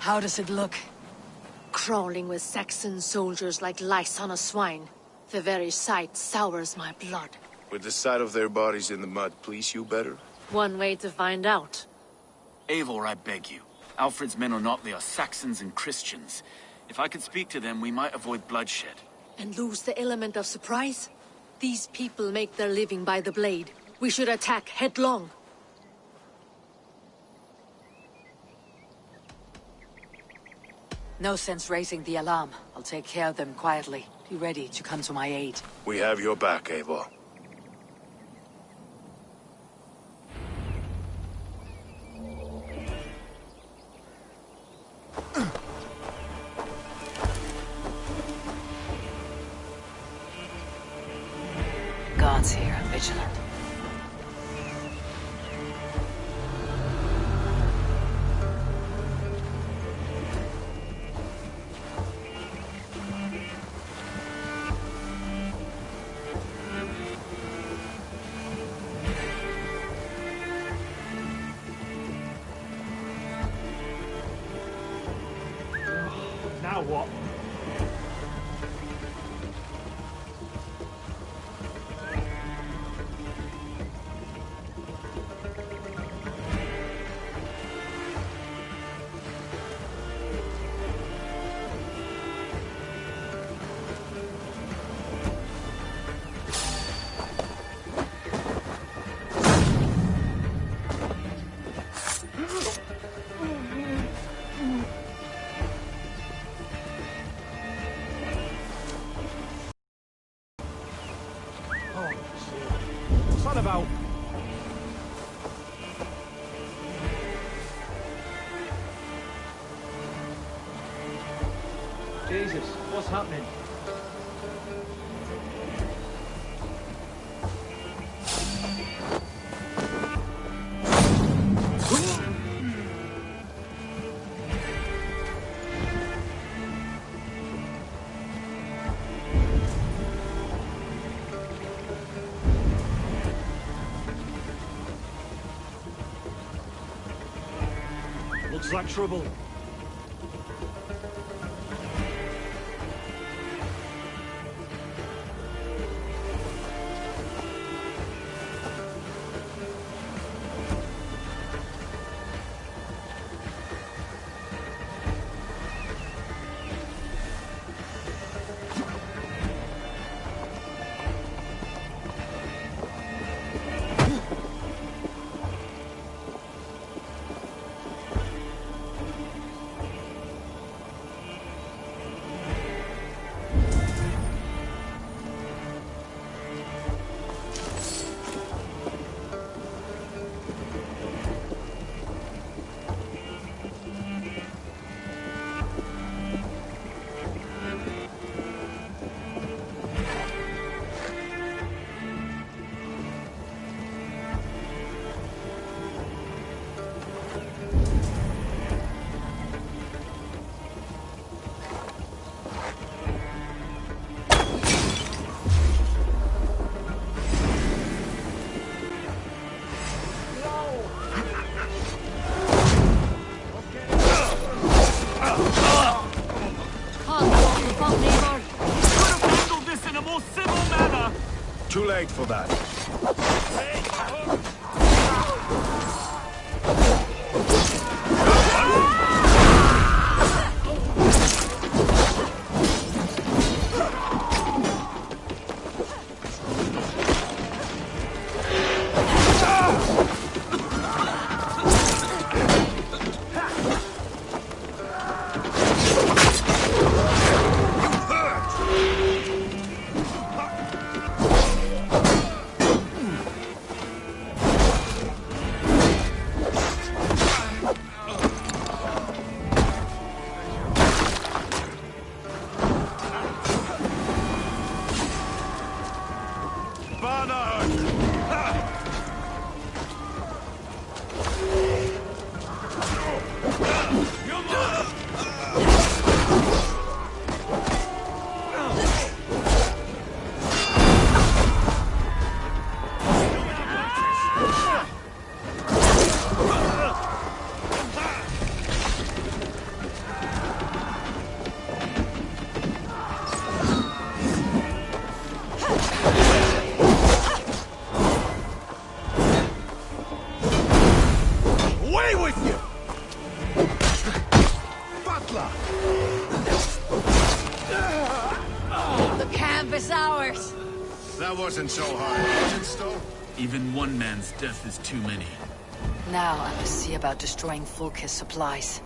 How does it look? Crawling with Saxon soldiers like lice on a swine. The very sight sours my blood. Would the sight of their bodies in the mud please you better? One way to find out. Eivor, I beg you. Alfred's men are not, they are Saxons and Christians. If I could speak to them, we might avoid bloodshed. And lose the element of surprise? These people make their living by the blade. We should attack headlong. No sense raising the alarm. I'll take care of them quietly. Be ready to come to my aid. We have your back, Eivor. Guards here, vigilant. Now what? What's that about? Jesus, what's happening? Looks like trouble. Too late for that. That wasn't so hard, was it, Stowe? Even one man's death is too many. Now I must see about destroying Fulke's supplies.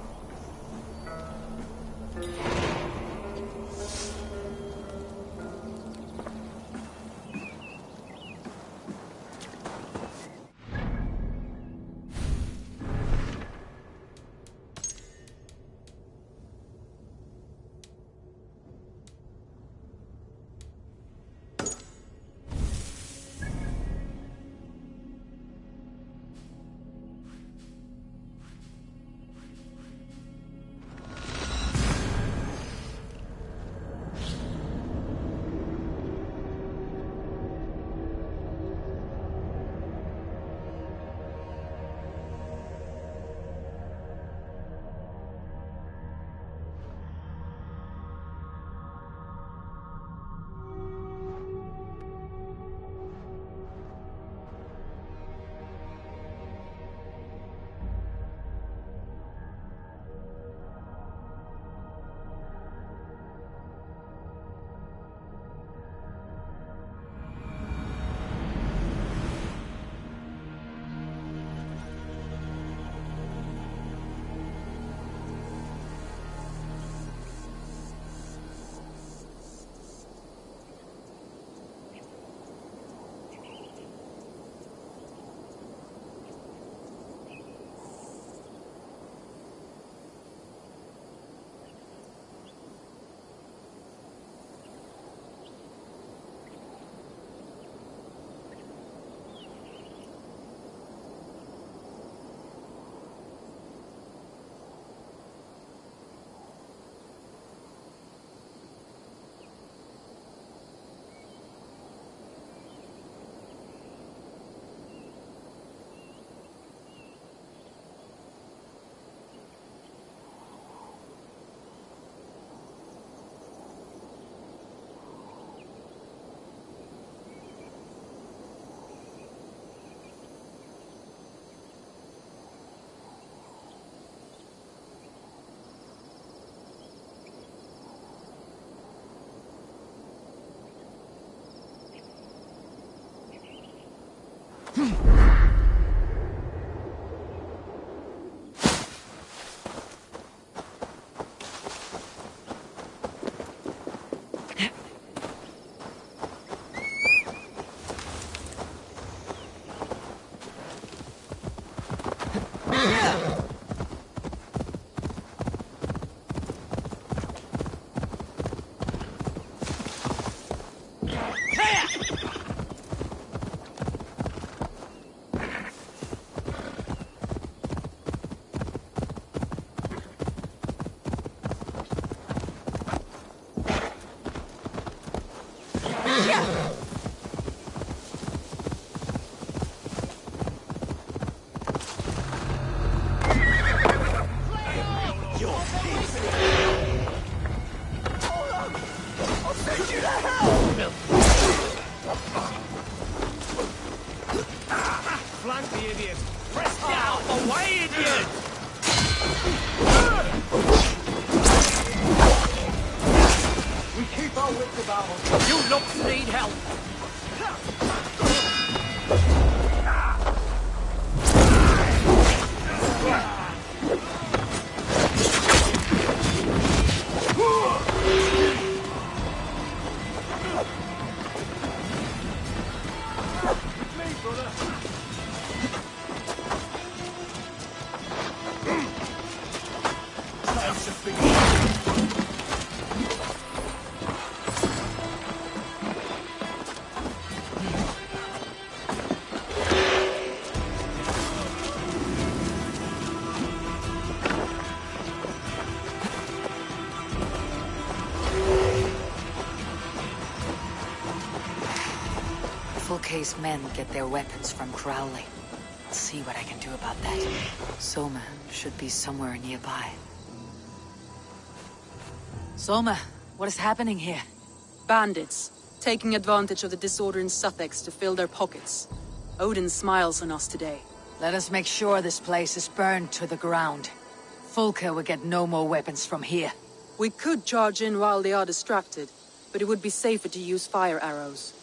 Flank the idiot! Press down! Away, idiot! We keep our wits about us. You looks need help! Fulke's men get their weapons from Crowley. I'll see what I can do about that. Soma should be somewhere nearby. Soma, what is happening here? Bandits, taking advantage of the disorder in Sussex to fill their pockets. Odin smiles on us today. Let us make sure this place is burned to the ground. Fulke will get no more weapons from here. We could charge in while they are distracted, but it would be safer to use fire arrows.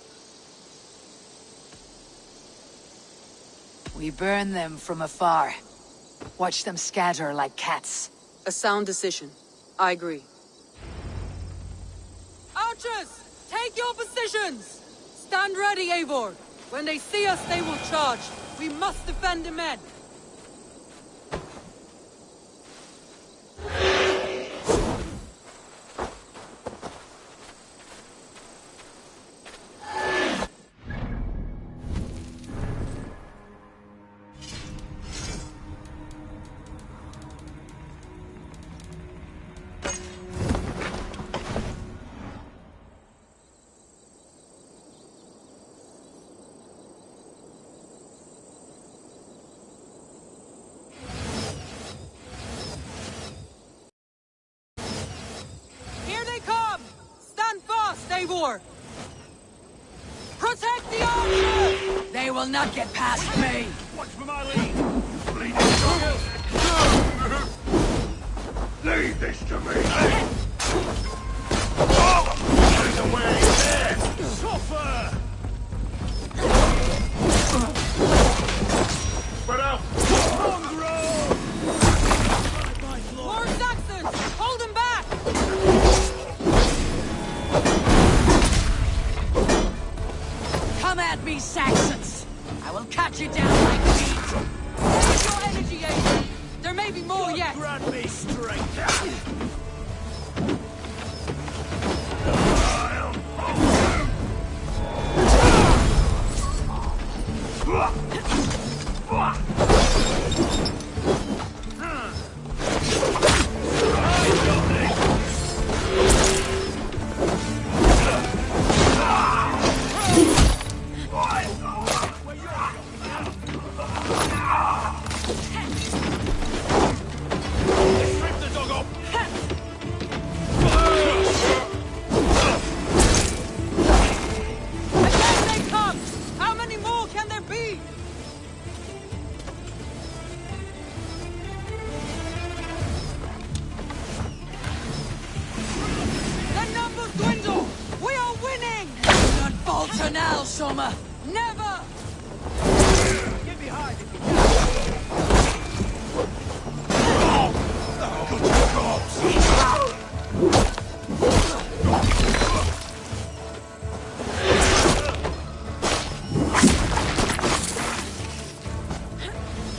We burn them from afar. Watch them scatter like cats. A sound decision. I agree. Archers! Take your positions! Stand ready, Eivor! When they see us, they will charge. We must defend the men! Eivor! Protect the archers! They will not get past me! Watch for my lead! Leave this to me! There's a way there! Suffer! Spread out! More Saxons! Hold them back! Come at me, Saxons! I will cut you down like meat! Save your energy, Eivor! There may be more yet! Grant me strength! Never! Get behind if you can!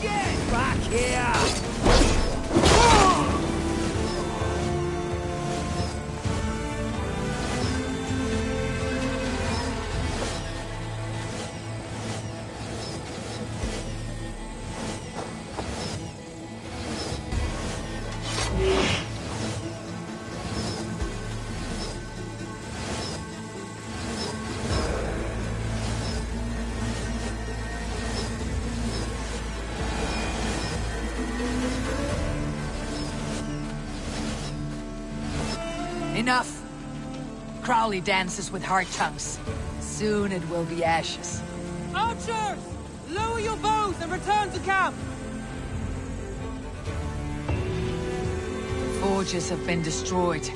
Get back here! Enough! Crowley dances with heart tongues. Soon it will be ashes. Archers! Lower your bows and return to camp! The forges have been destroyed.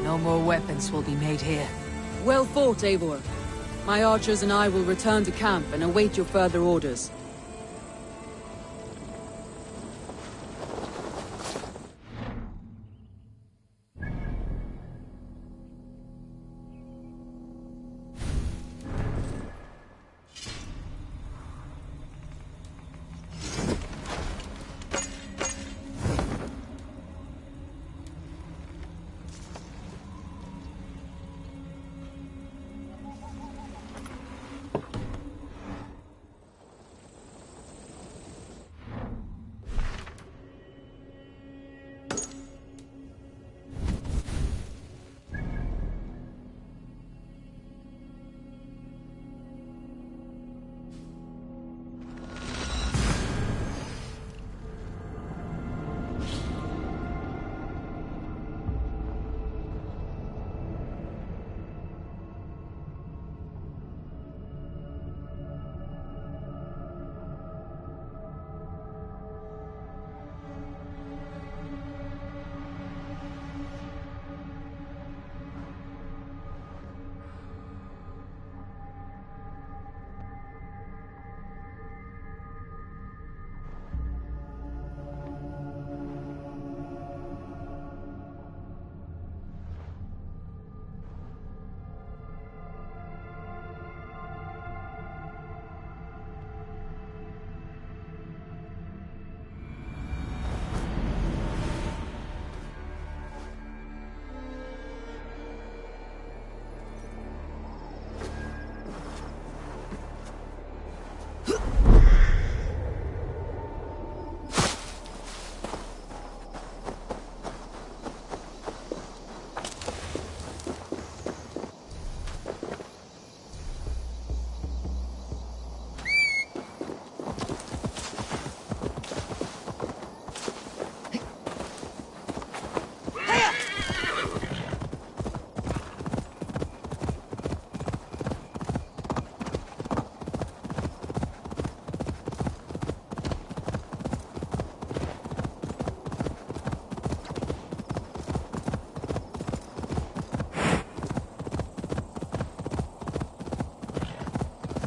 No more weapons will be made here. Well fought, Eivor. My archers and I will return to camp and await your further orders.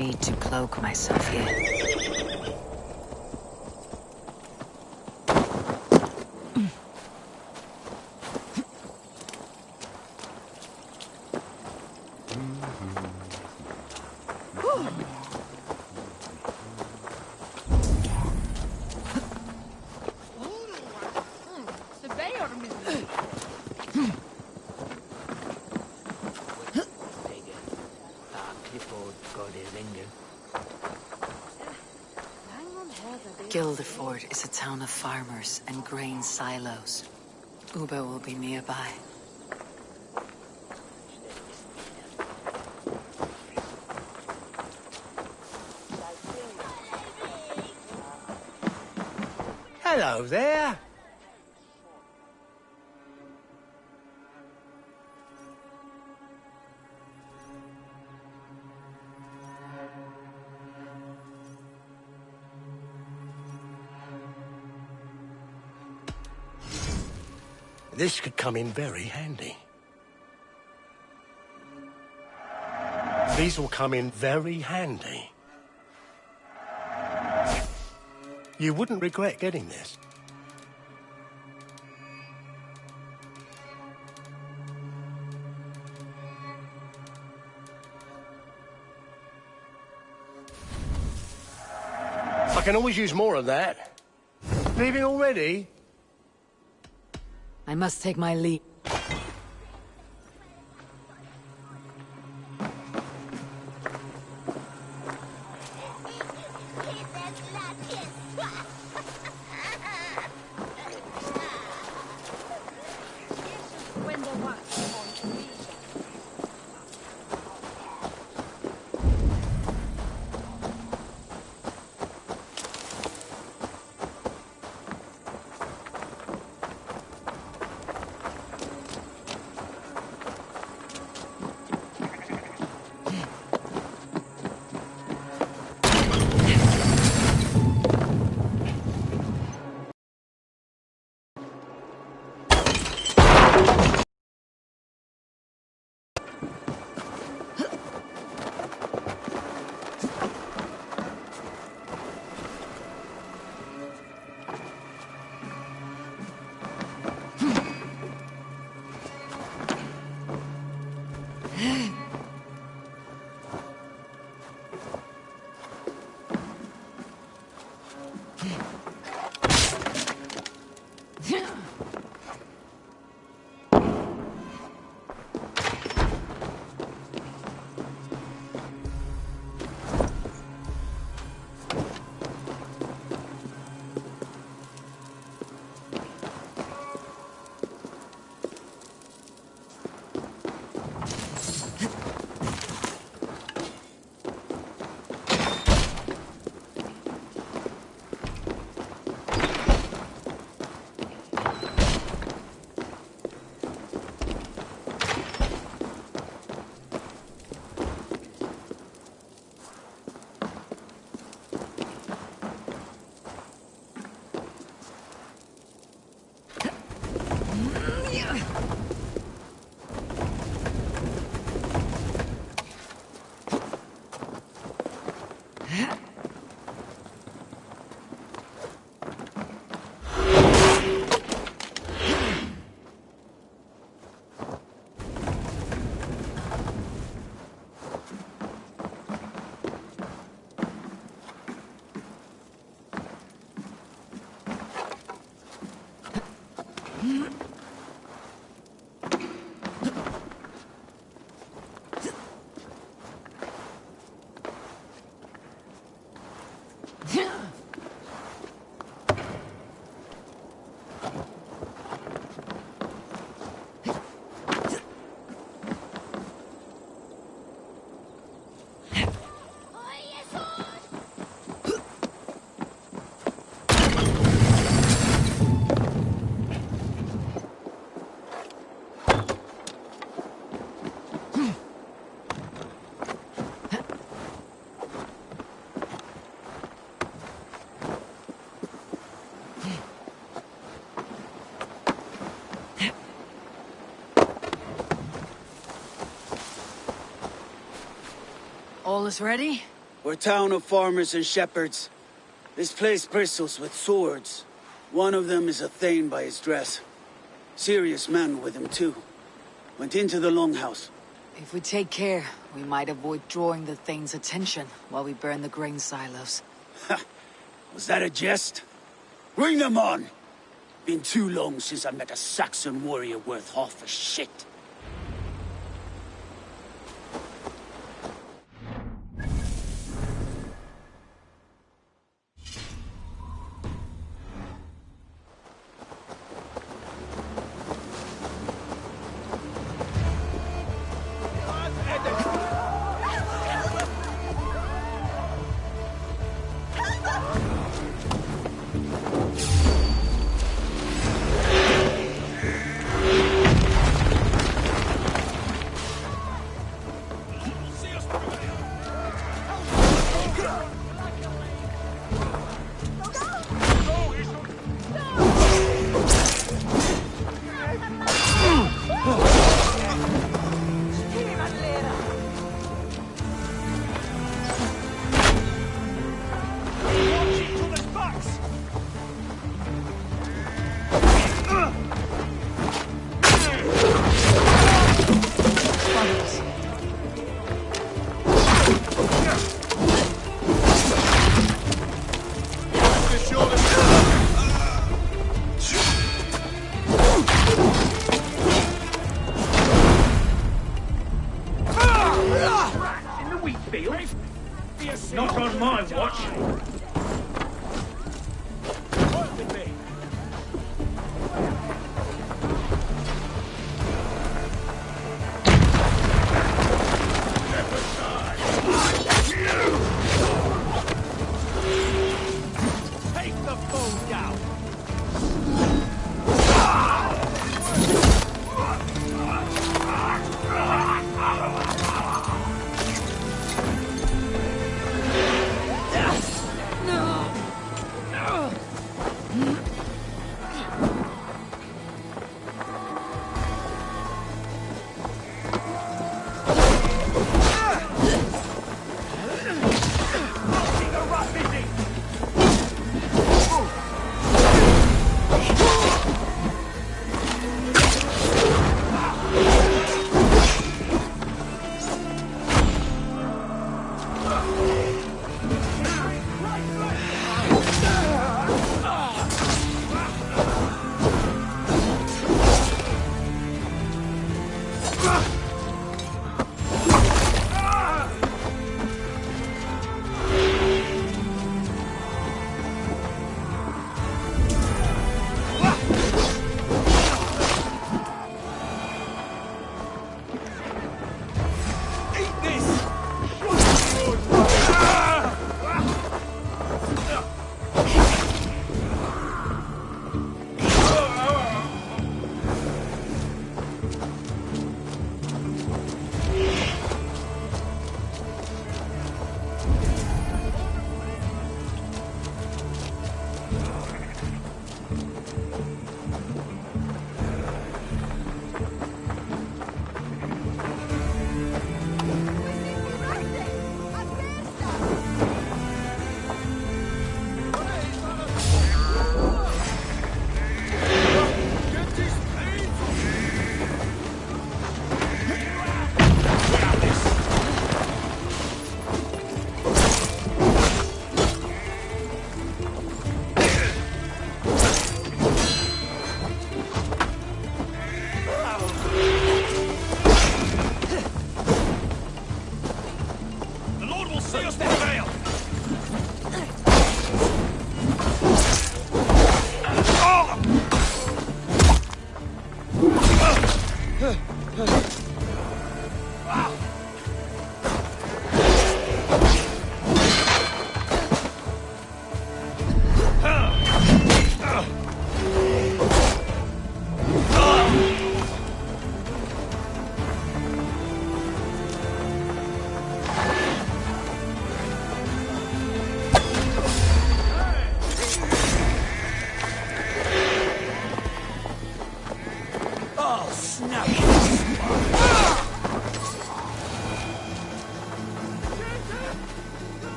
need to cloak myself in. Guildeford is a town of farmers and grain silos. Uber will be nearby. Hello there. This could come in very handy. These will come in very handy. You wouldn't regret getting this. I can always use more of that. Leaving already? I must take my leave. All is ready? We're a town of farmers and shepherds. This place bristles with swords. One of them is a Thane by his dress. Serious man with him too. Went into the longhouse. If we take care, we might avoid drawing the Thane's attention while we burn the grain silos. Ha! Was that a jest? Bring them on! Been too long since I met a Saxon warrior worth half a shit. Not on my watch. Take the foe down.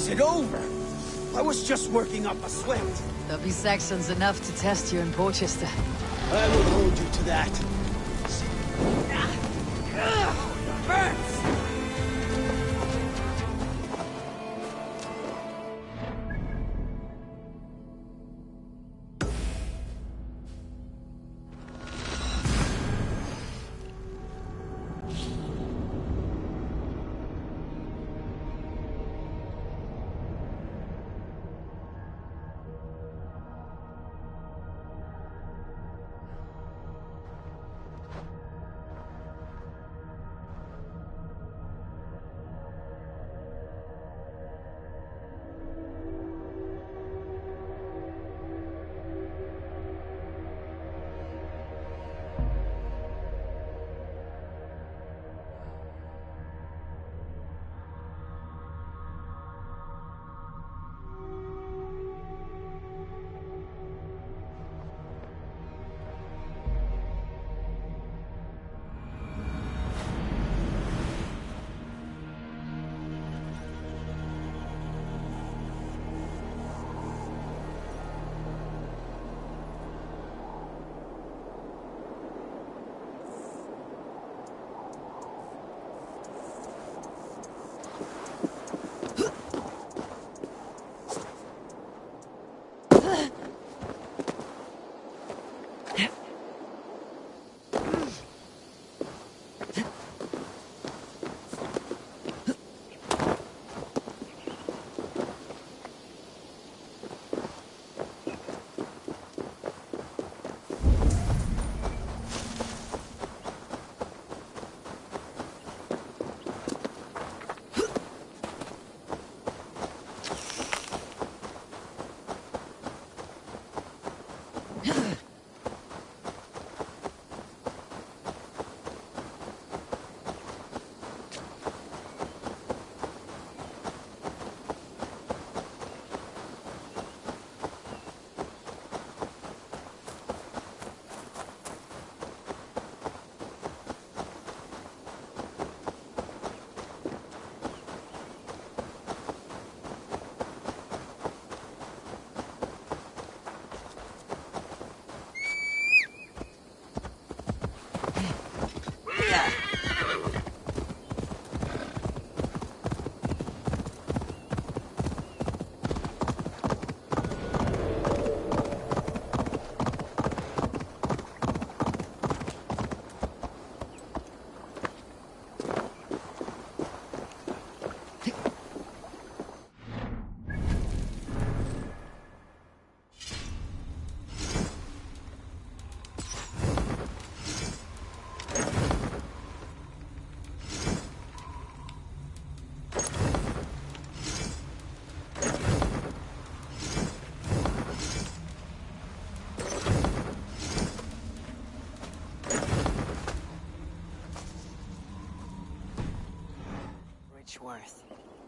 is it over? I was just working up a sweat. There'll be Saxons enough to test you in Porchester. I will hold you to that. Burns!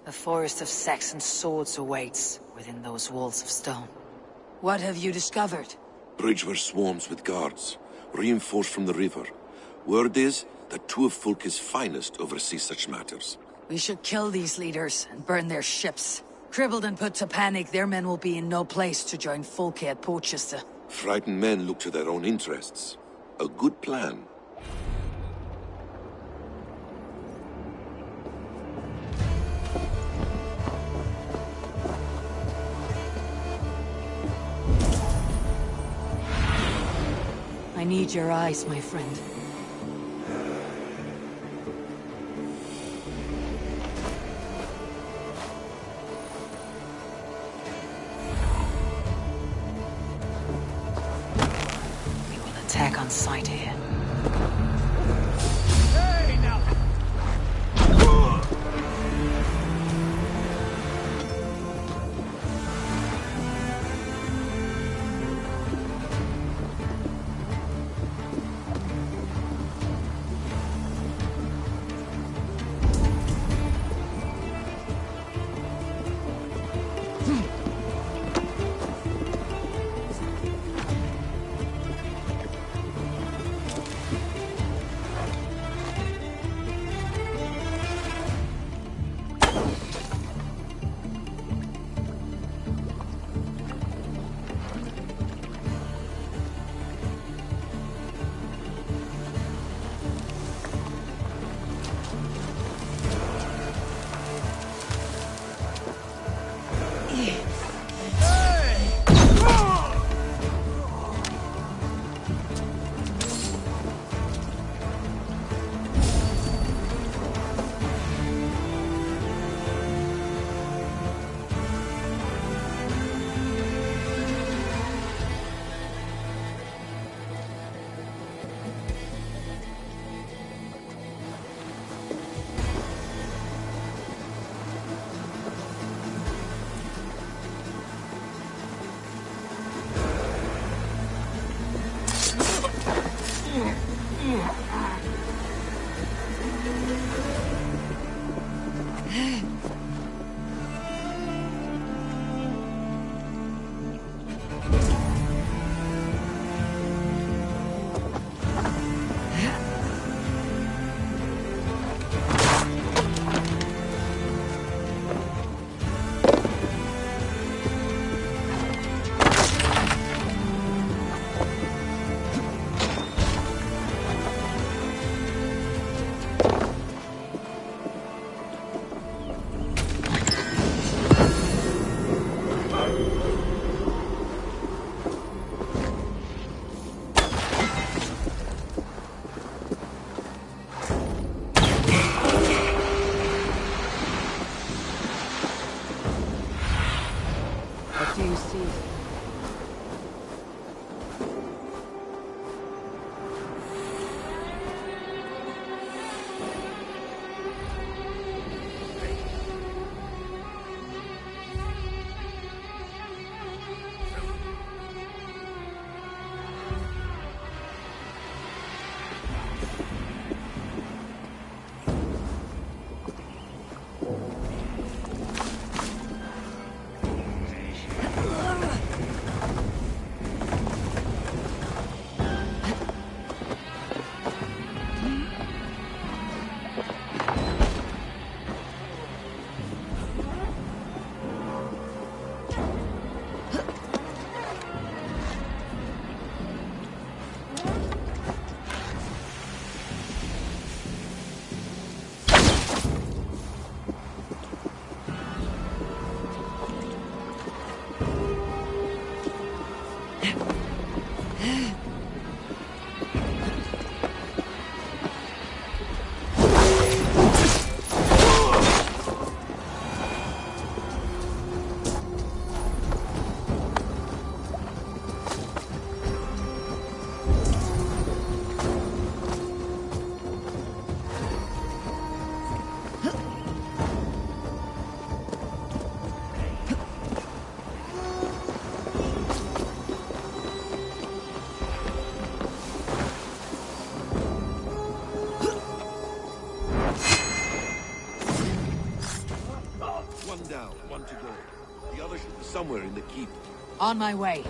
A forest of Saxon swords awaits within those walls of stone. What have you discovered? Bridgewater swarms with guards, reinforced from the river. Word is that two of Fulke's finest oversee such matters. We should kill these leaders and burn their ships. Crippled and put to panic, their men will be in no place to join Fulke at Porchester. Frightened men look to their own interests. A good plan. I need your eyes, my friend. We will attack on sight here. Hey, now! Do you see? One down, one to go. The other should be somewhere in the keep. On my way.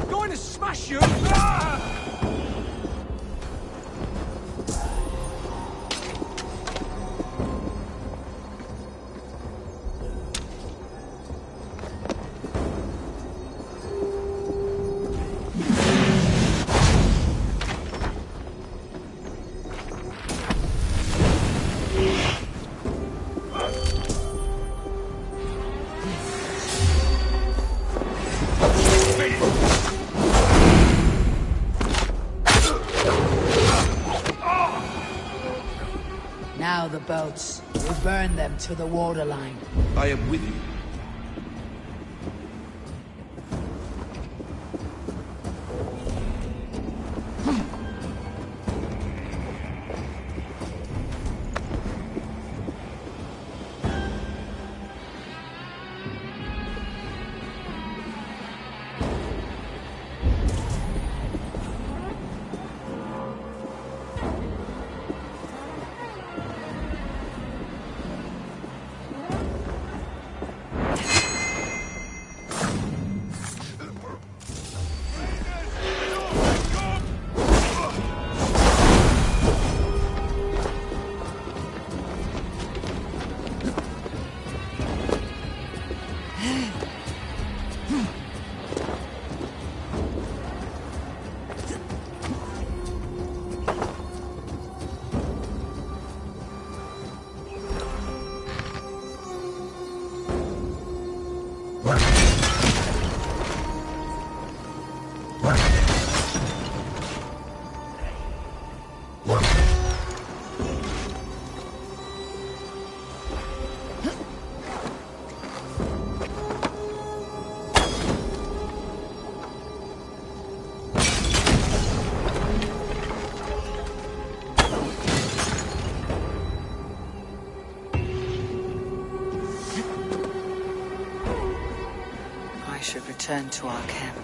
Going to smash you! Ah! Now the boats. We burn them to the waterline. I am with you. should return to our camp.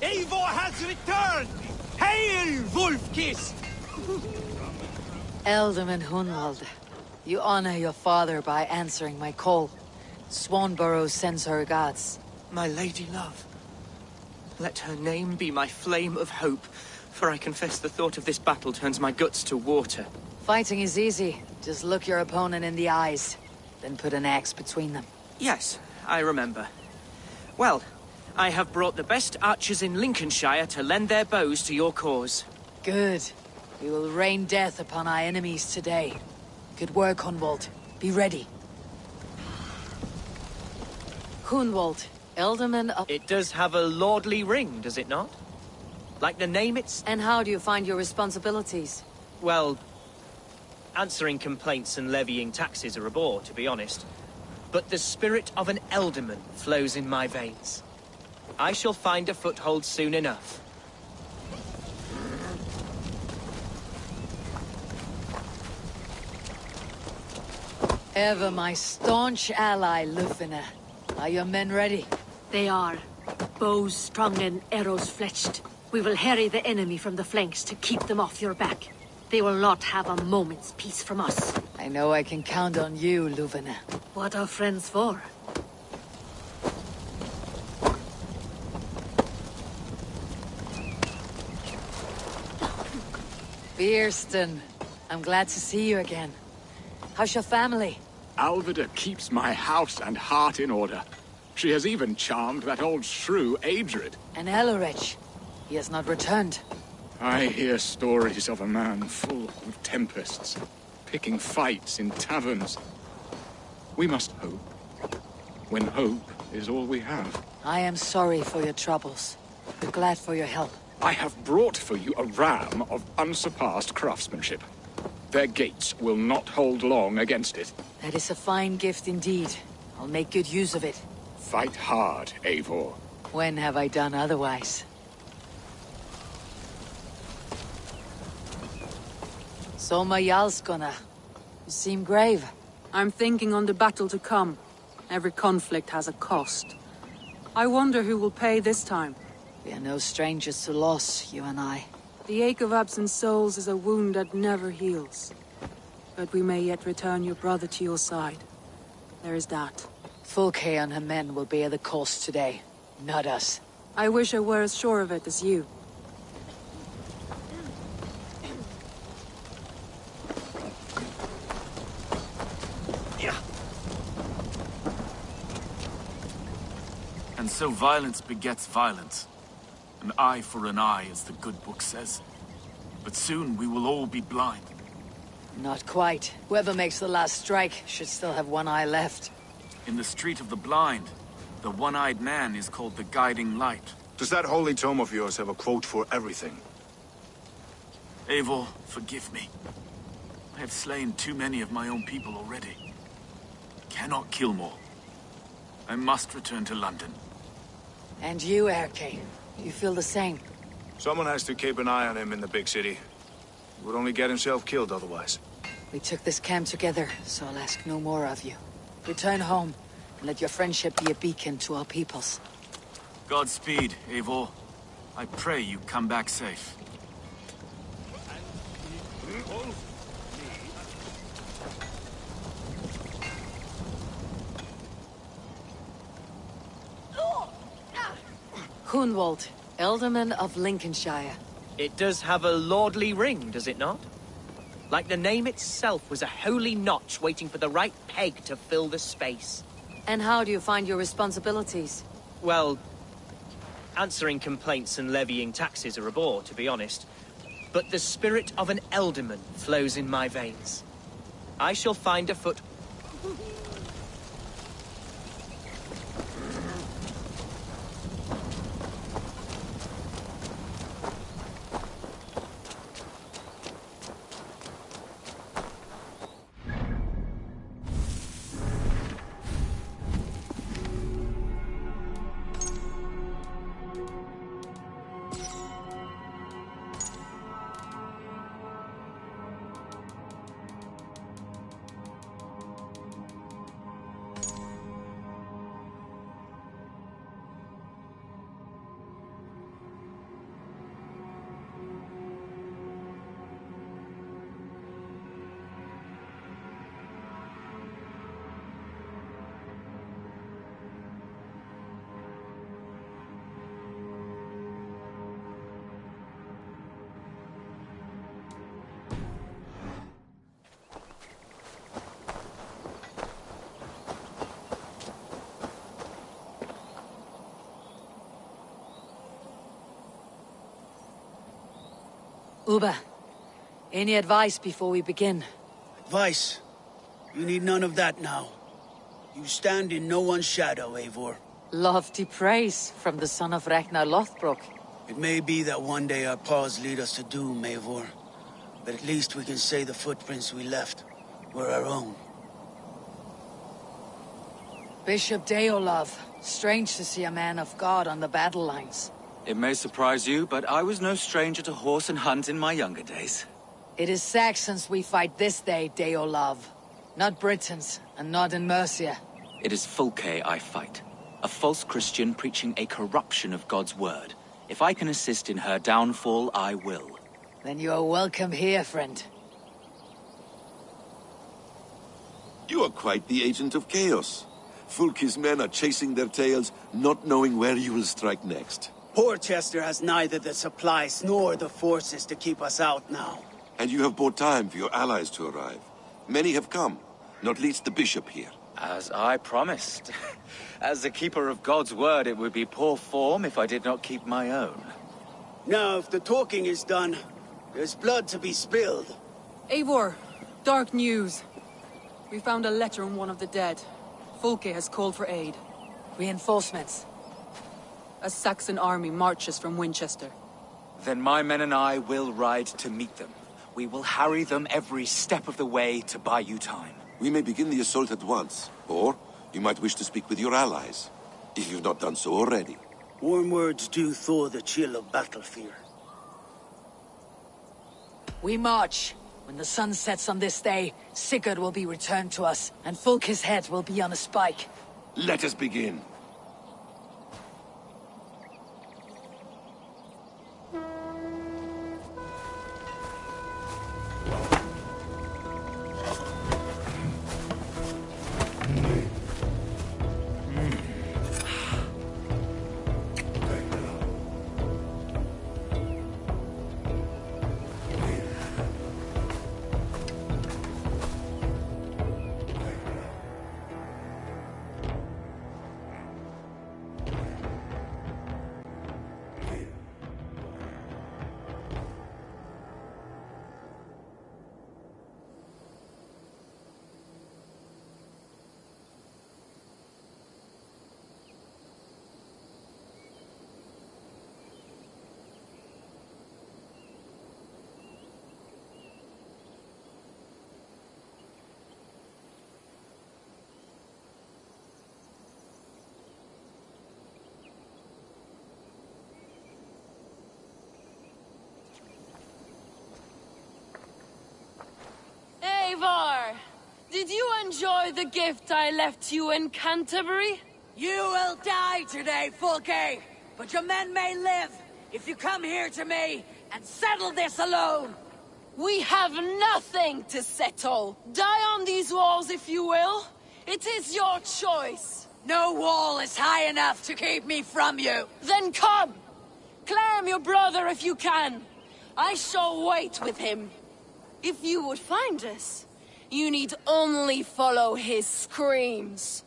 Eivor has returned! Hail, Wolf-Kiss! Ealdorman Hunwald, you honor your father by answering my call. Swanborough sends her regards. My lady love, let her name be my flame of hope, for I confess the thought of this battle turns my guts to water. Fighting is easy. Just look your opponent in the eyes, then put an axe between them. Yes, I remember. Well, I have brought the best archers in Lincolnshire to lend their bows to your cause. Good. We will rain death upon our enemies today. Good work, Hunwald. Be ready. Hunwald, Ealdorman of... It does have a lordly ring, does it not? Like the name it's... And how do you find your responsibilities? Well, answering complaints and levying taxes are a bore, to be honest. but the spirit of an Elderman flows in my veins. I shall find a foothold soon enough. Ever my staunch ally, Lufina. Are your men ready? They are. Bows strung and arrows fletched. We will harry the enemy from the flanks to keep them off your back. They will not have a moment's peace from us. I know I can count on you, Lufina. What are friends for? Beerston, I'm glad to see you again. How's your family? Alvida keeps my house and heart in order. She has even charmed that old shrew, Adred. And Elorich. He has not returned. I hear stories of a man full of tempests, picking fights in taverns. We must hope, when hope is all we have. I am sorry for your troubles, but glad for your help. I have brought for you a ram of unsurpassed craftsmanship. Their gates will not hold long against it. That is a fine gift indeed. I'll make good use of it. Fight hard, Eivor. When have I done otherwise? Soma Jarlskona. You seem grave. I'm thinking on the battle to come. Every conflict has a cost. I wonder who will pay this time. We are no strangers to loss, you and I. The ache of absent souls is a wound that never heals. But we may yet return your brother to your side. There is that. Fulke and her men will bear the cost today, not us. I wish I were as sure of it as you. And so violence begets violence. An eye for an eye, as the good book says. But soon we will all be blind. Not quite. Whoever makes the last strike should still have one eye left. In the Street of the Blind, the one-eyed man is called the Guiding Light. Does that holy tome of yours have a quote for everything? Eivor, forgive me. I have slain too many of my own people already. Cannot kill more. I must return to London. And you, Erke, you feel the same? Someone has to keep an eye on him in the big city. He would only get himself killed otherwise. We took this camp together, so I'll ask no more of you. Return home, and let your friendship be a beacon to our peoples. Godspeed, Eivor. I pray you come back safe. Hunwald, Ealdorman of Lincolnshire. It does have a lordly ring, does it not? Like the name itself was a holy notch waiting for the right peg to fill the space. And how do you find your responsibilities? Well, answering complaints and levying taxes are a bore, to be honest. But the spirit of an Elderman flows in my veins. I shall find a foot... Uba, any advice before we begin? Advice? You need none of that now. You stand in no one's shadow, Eivor. Lofty praise from the son of Ragnar Lothbrok. It may be that one day our paths lead us to doom, Eivor. But at least we can say the footprints we left were our own. Bishop Deolov. Strange to see a man of God on the battle lines. It may surprise you, but I was no stranger to horse and hunt in my younger days. It is Saxons we fight this day, Deolov. Not Britons, and not in Mercia. It is Fulke I fight. A false Christian preaching a corruption of God's word. If I can assist in her downfall, I will. Then you are welcome here, friend. You are quite the agent of chaos. Fulke's men are chasing their tails, not knowing where you will strike next. Porchester has neither the supplies nor the forces to keep us out now. And you have bought time for your allies to arrive. Many have come, not least the bishop here. As I promised. As the keeper of God's word, it would be poor form if I did not keep my own. Now, if the talking is done, there's blood to be spilled. Eivor, dark news. We found a letter on one of the dead. Fulke has called for aid. Reinforcements. A Saxon army marches from Winchester. Then my men and I will ride to meet them. We will harry them every step of the way to buy you time. We may begin the assault at once, or you might wish to speak with your allies, if you've not done so already. Warm words do thaw the chill of battle fear. We march. When the sun sets on this day, Sigurd will be returned to us, and Fulke's head will be on a spike. Let us begin. Eivor, did you enjoy the gift I left you in Canterbury? You will die today, Fulke! But your men may live if you come here to me and settle this alone! We have nothing to settle. Die on these walls if you will. It is your choice. No wall is high enough to keep me from you. Then come! Claim your brother if you can. I shall wait with him. If you would find us, you need only follow his screams.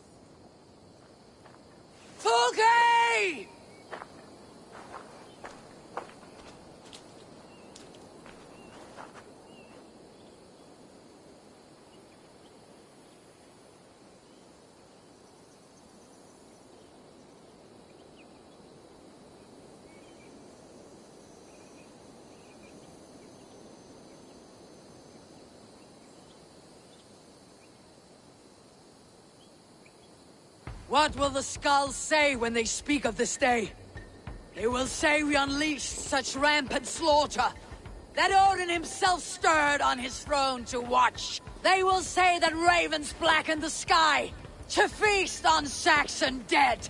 Fulke! What will the skulls say when they speak of this day? They will say we unleashed such rampant slaughter, that Odin himself stirred on his throne to watch. They will say that ravens blackened the sky, to feast on Saxon dead.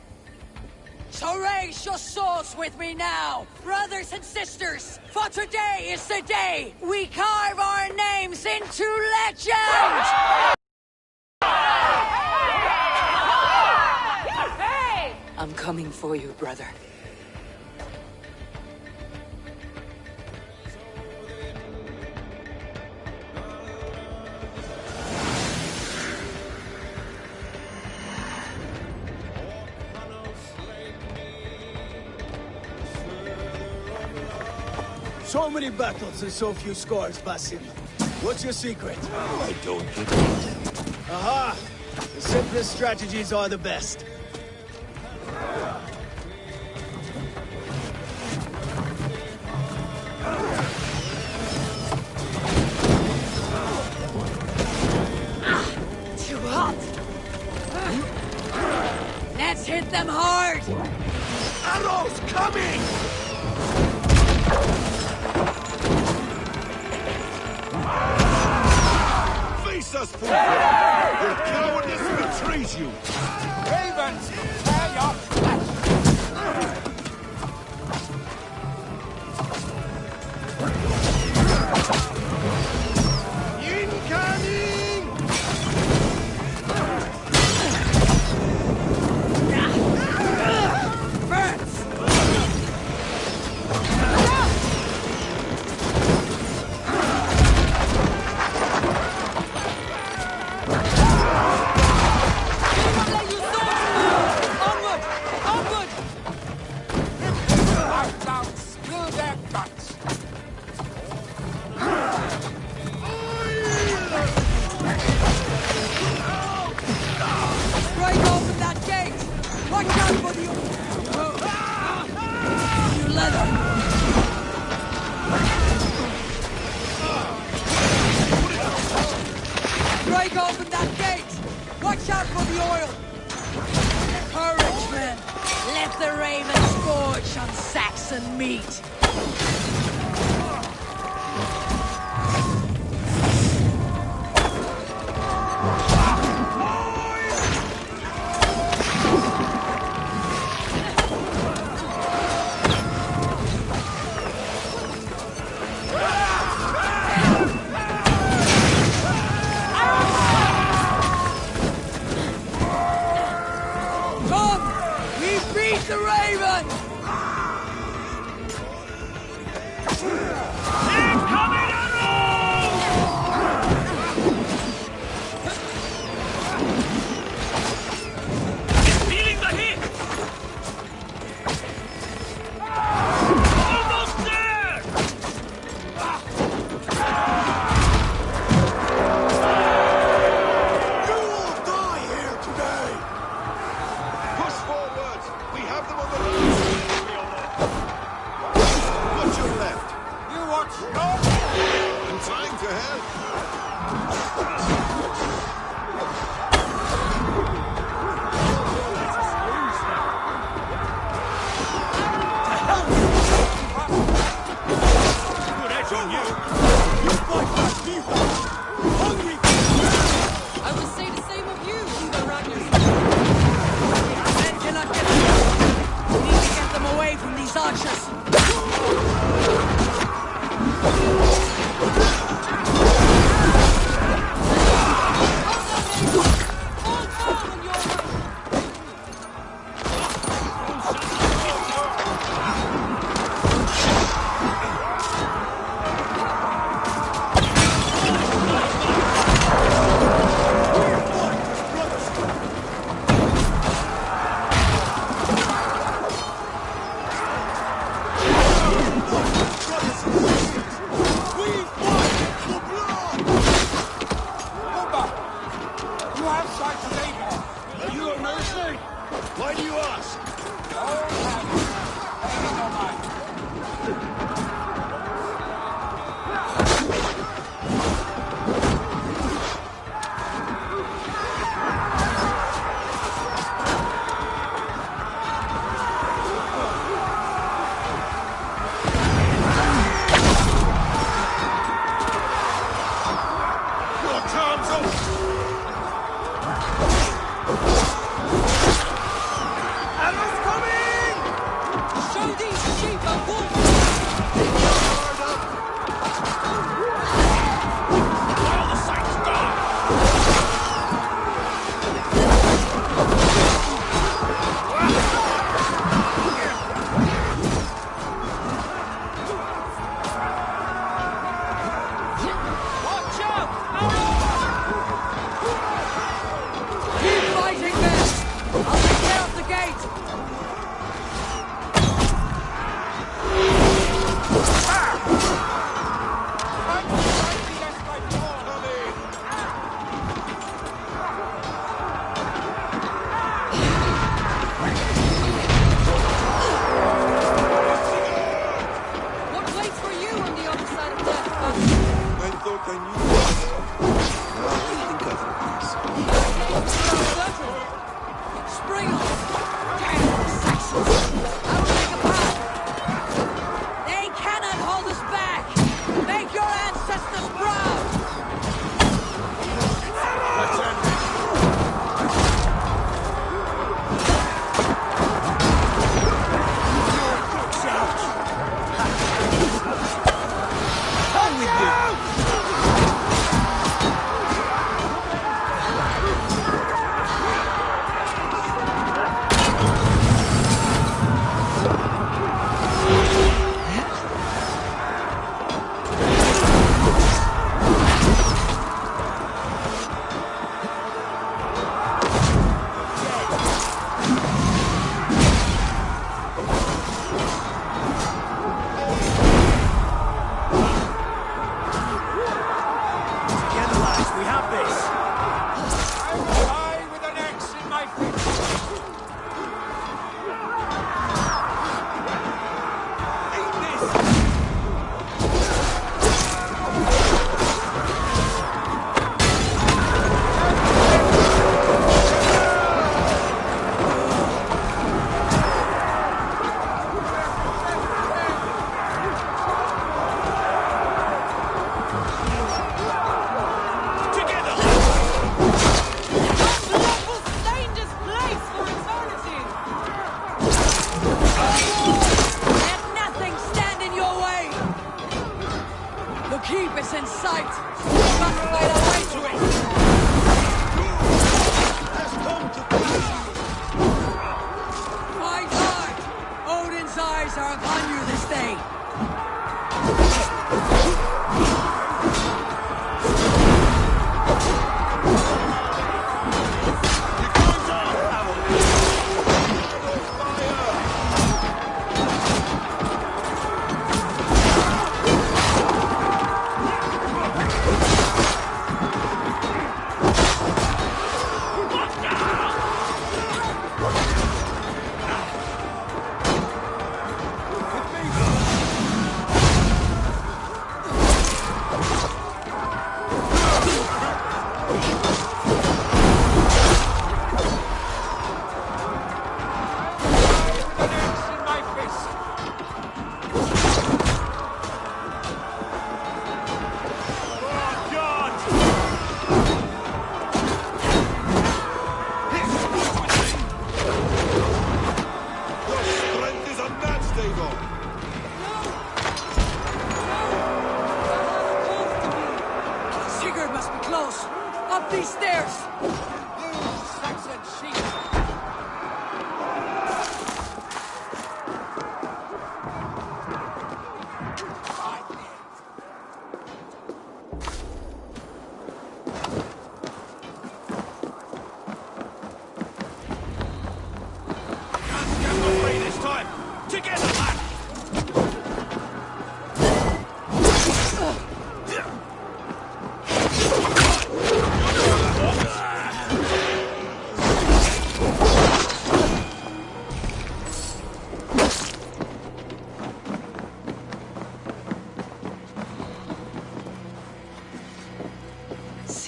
So raise your swords with me now, brothers and sisters, for today is the day we carve our names into legend! I'm coming for you, brother. So many battles and so few scores, Basim. What's your secret? I don't get it. Aha! The simplest strategies are the best. Too hot! Let's hit them hard! Arrows coming! Face us, fool! Your cowardice betrays you! Ravens, tear your flesh! Incoming!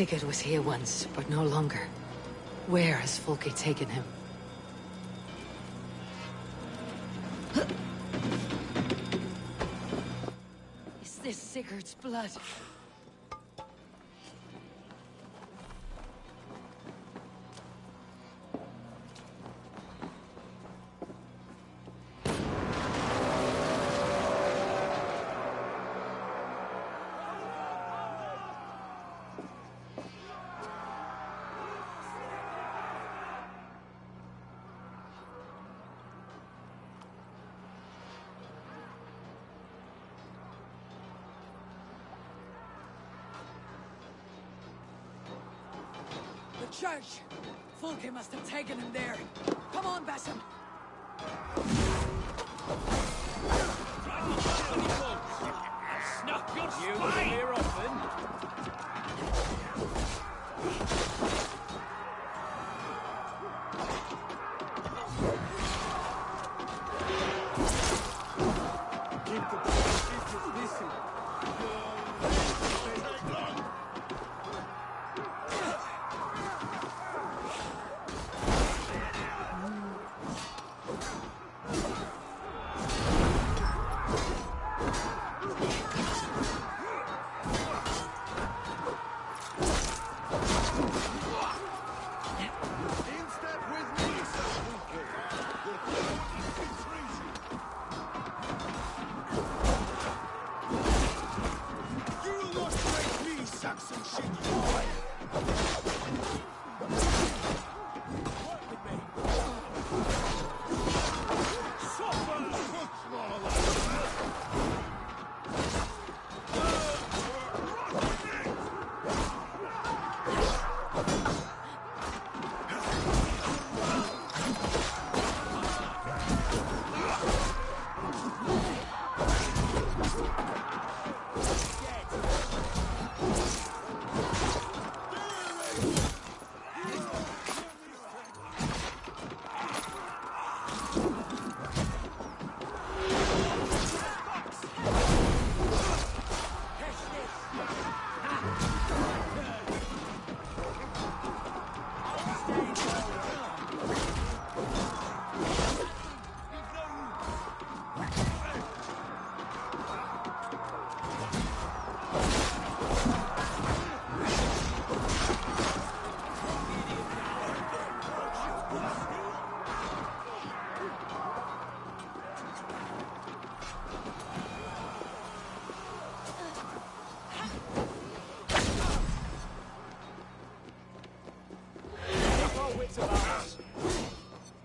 Sigurd was here once, but no longer. Where has Folke taken him? Is this Sigurd's blood? The church! Folke must have taken him there. Come on, Basim! Snuff your spine! Here often.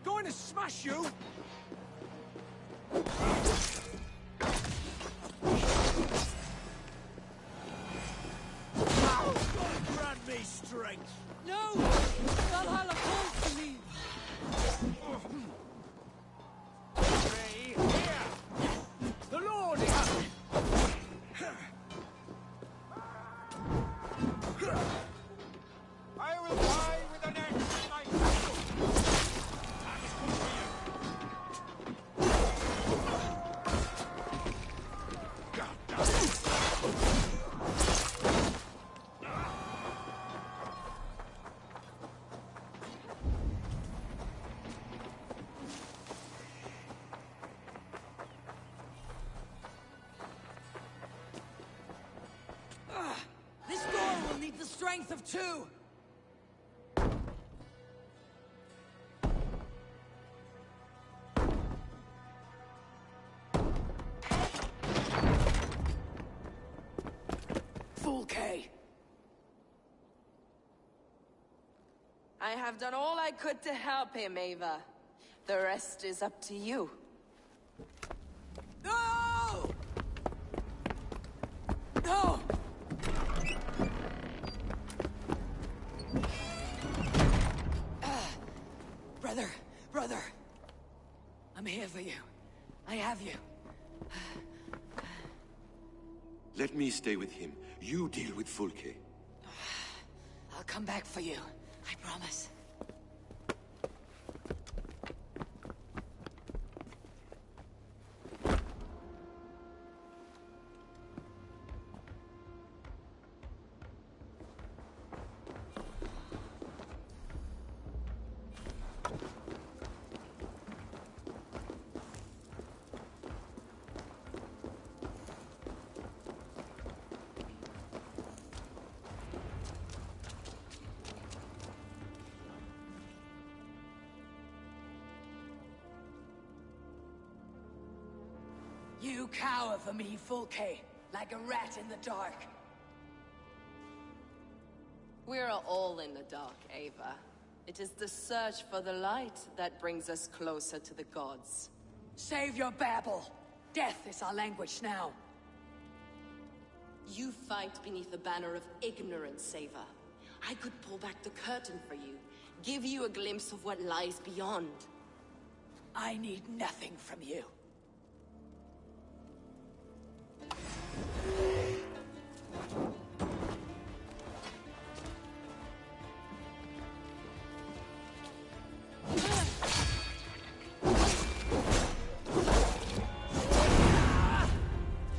Going to smash you! Grant me strength! No! Valhalla calls to me! Here! The Lord is... I will die with an axe in my castle! That is good for you! God damn it! This door will need the strength of two! Folke! I have done all I could to help him, Ava. The rest is up to you. No! No! Brother. I'm here for you. I have you. Let me stay with him. You deal with Fulke. I'll come back for you. I promise. You cower for me, Fulke, like a rat in the dark. We're all in the dark, Ava. It is the search for the light that brings us closer to the gods. Save your babble. Death is our language now. You fight beneath the banner of ignorance, Ava. I could pull back the curtain for you, give you a glimpse of what lies beyond. I need nothing from you.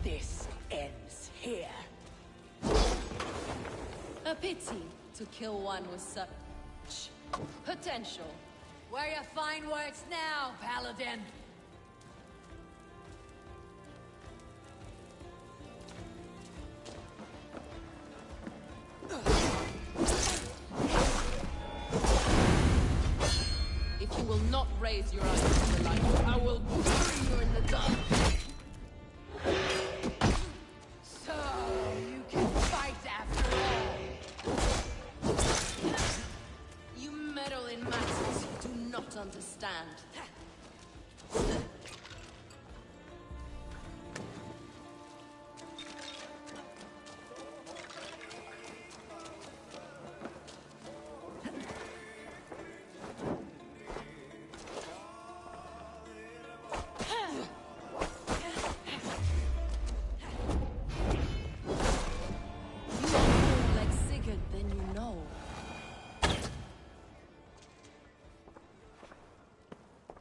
This ends here. A pity to kill one with such potential. Where your fine words now, Paladin? If you will not raise your eyes to the light, I will bury you in the dark. So, you can fight after all. You meddle in matters you do not understand.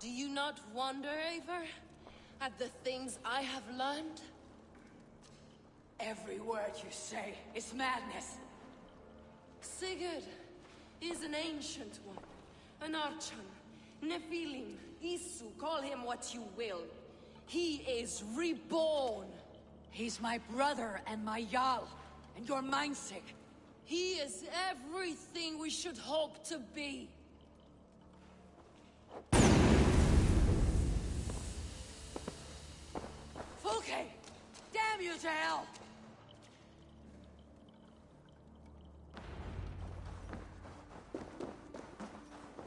Do you not wonder, Eivor, at the things I have learned? Every word you say is madness. Sigurd is an ancient one, an Archon, Nephilim, Isu, call him what you will. He is reborn. He's my brother and my Jarl, and your mindsick. He is everything we should hope to be. Fulke! Damn you to hell!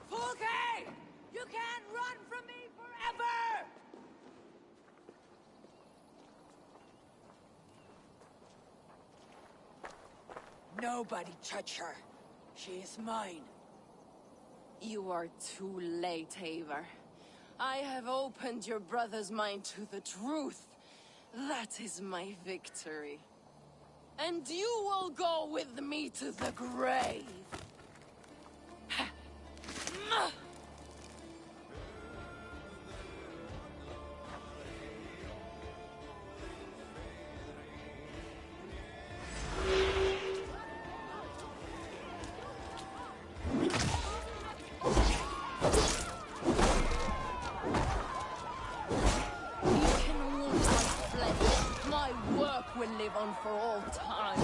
Fulke! You can't run from me forever! Nobody touch her. She is mine. You are too late, Eivor. I have opened your brother's mind to the truth. That is my victory. And you will go with me to the grave. Will live on for all time.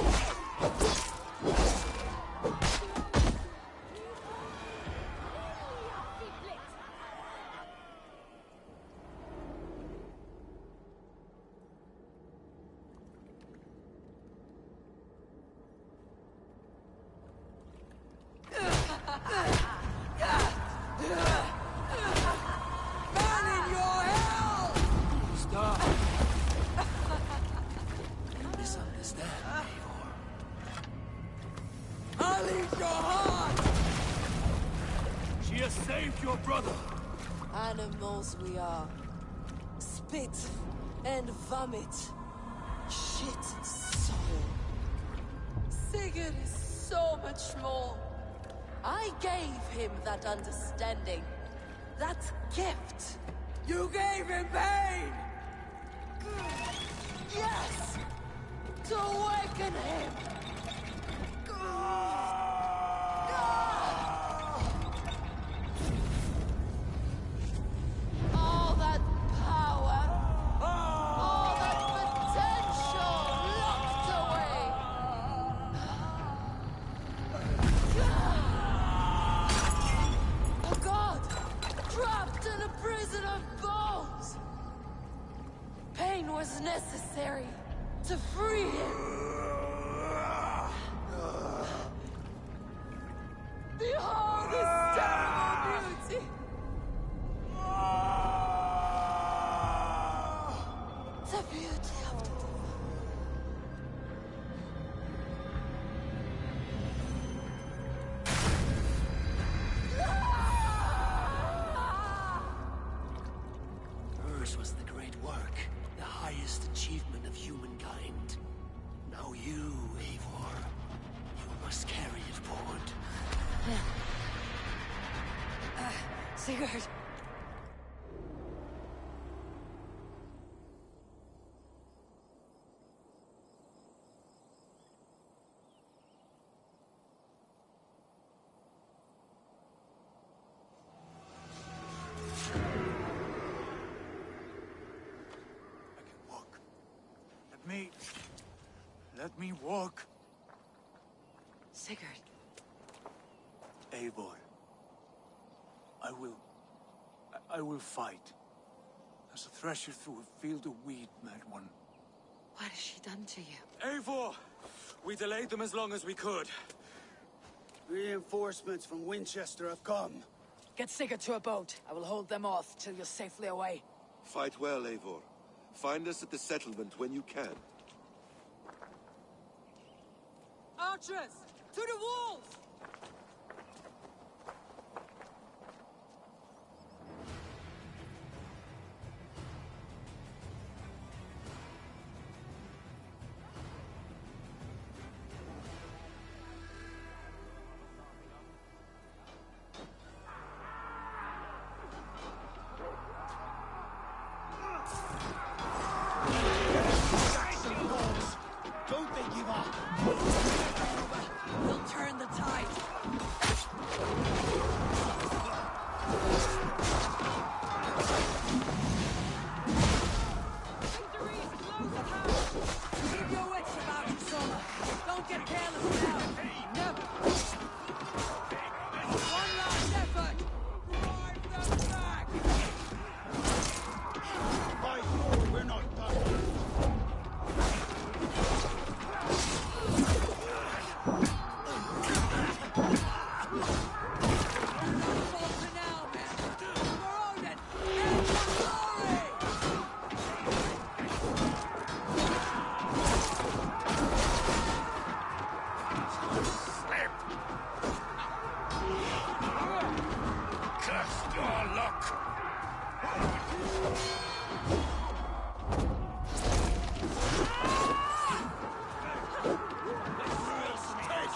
Saved your brother! Animals we are. Spit and vomit. Shit and soul. Sigurd is so much more. I gave him that understanding. That gift. You gave him pain! Yes! To awaken him! All that power, all that potential locked away. A god trapped in a prison of bones. Pain pain was necessary to free him. Behold his terrible beauty! The beauty of the Hers was the great work, the highest achievement of humankind. Now you, Eivor, you must carry it forward. Sigurd! Let me walk. Sigurd. Eivor. I will fight. As a thresher through a field of wheat, mad one. What has she done to you? Eivor! We delayed them as long as we could. Reinforcements from Winchester have come. Get Sigurd to a boat. I will hold them off till you're safely away. Fight well, Eivor. Find us at the settlement when you can. Archers! To the walls! Don't they give up? We'll turn the tide. Victory is close at hand! Keep your wits about you, Soma. Don't get careless now. Never! One last effort. Drive them back! By Thor, we're not done. Falter now, man. For Odin and for glory! Slip! Curse your luck! Take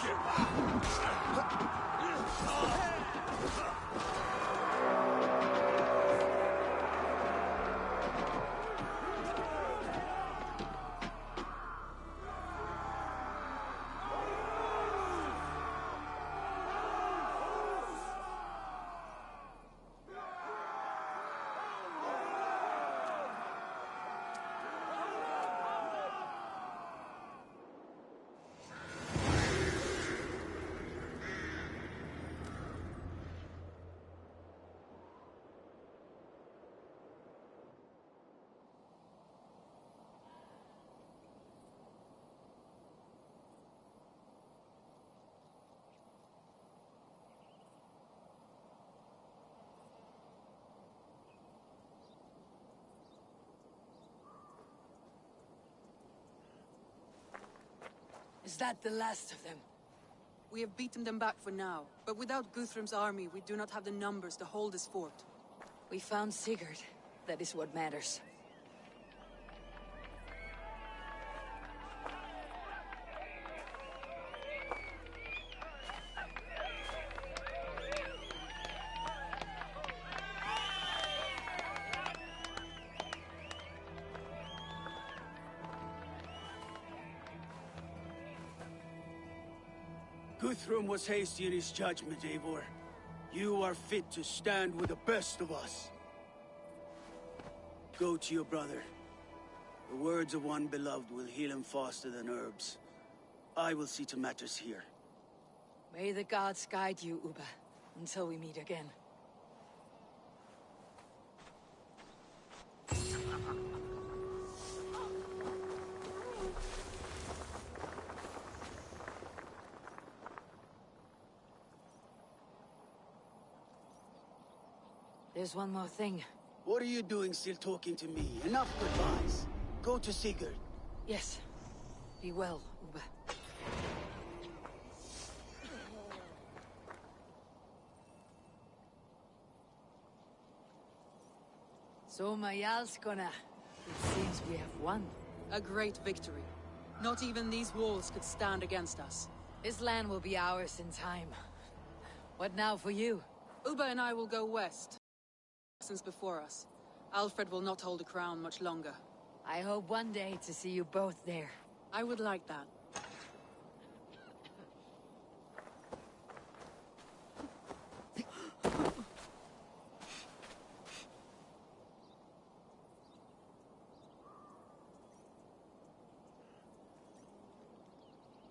Is that the last of them? We have beaten them back for now, but without Guthrum's army, we do not have the numbers to hold this fort. We found Sigurd. That is what matters. Guthrum was hasty in his judgment, Eivor. You are fit to stand with the best of us. Go to your brother. The words of one beloved will heal him faster than herbs. I will see to matters here. May the gods guide you, Uba, until we meet again. There's one more thing. What are you doing still talking to me? Enough goodbyes. Go to Sigurd. Yes. Be well, Uba. So, Majalskona, it seems we have won. A great victory. Not even these walls could stand against us. This land will be ours in time. What now for you? Uba and I will go west. Since before us. Alfred will not hold the crown much longer. I hope one day to see you both there. I would like that.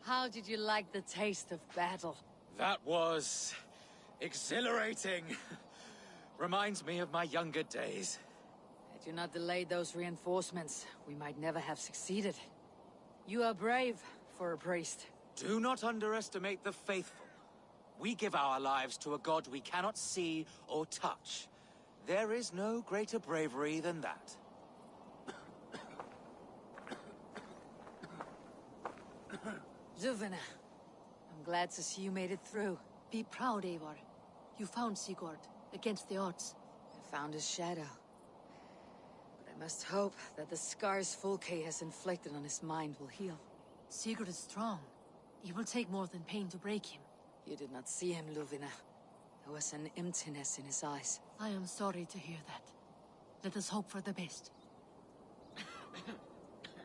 How did you like the taste of battle? That was... exhilarating. Reminds me of my younger days. Had you not delayed those reinforcements, we might never have succeeded. You are brave for a priest. Do not underestimate the faithful. We give our lives to a god we cannot see or touch. There is no greater bravery than that. Zuvina, I'm glad to see you made it through. Be proud, Eivor. You found Sigurd, against the odds. I found his shadow. But I must hope that the scars Fulke has inflicted on his mind will heal. Sigurd is strong. It will take more than pain to break him. You did not see him, Luvina. There was an emptiness in his eyes. I am sorry to hear that. Let us hope for the best.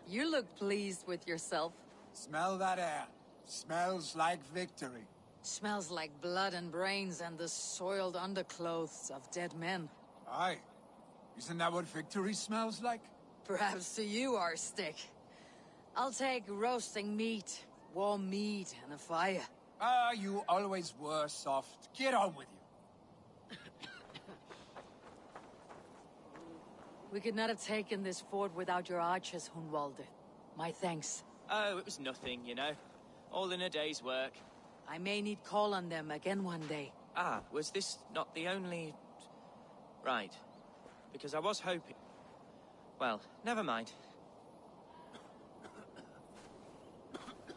You look pleased with yourself. Smell that air. Smells like victory. Smells like blood and brains and the soiled underclothes of dead men. Aye. Isn't that what victory smells like? Perhaps to you, Arstick. I'll take roasting meat, warm meat, and a fire. Ah, you always were soft. Get on with you. We could not have taken this fort without your archers, Hunwalde. My thanks. Oh, it was nothing, you know. All in a day's work. I may need call on them again one day. Ah, was this not the only... Right. Because I was hoping... Well, never mind.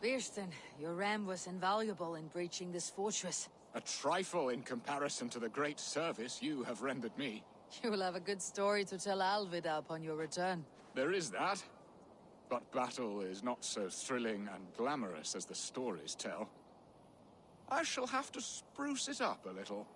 Birsten, your ram was invaluable in breaching this fortress. A trifle in comparison to the great service you have rendered me. You will have a good story to tell Alvida upon your return. There is that. But battle is not so thrilling and glamorous as the stories tell. I shall have to spruce it up a little.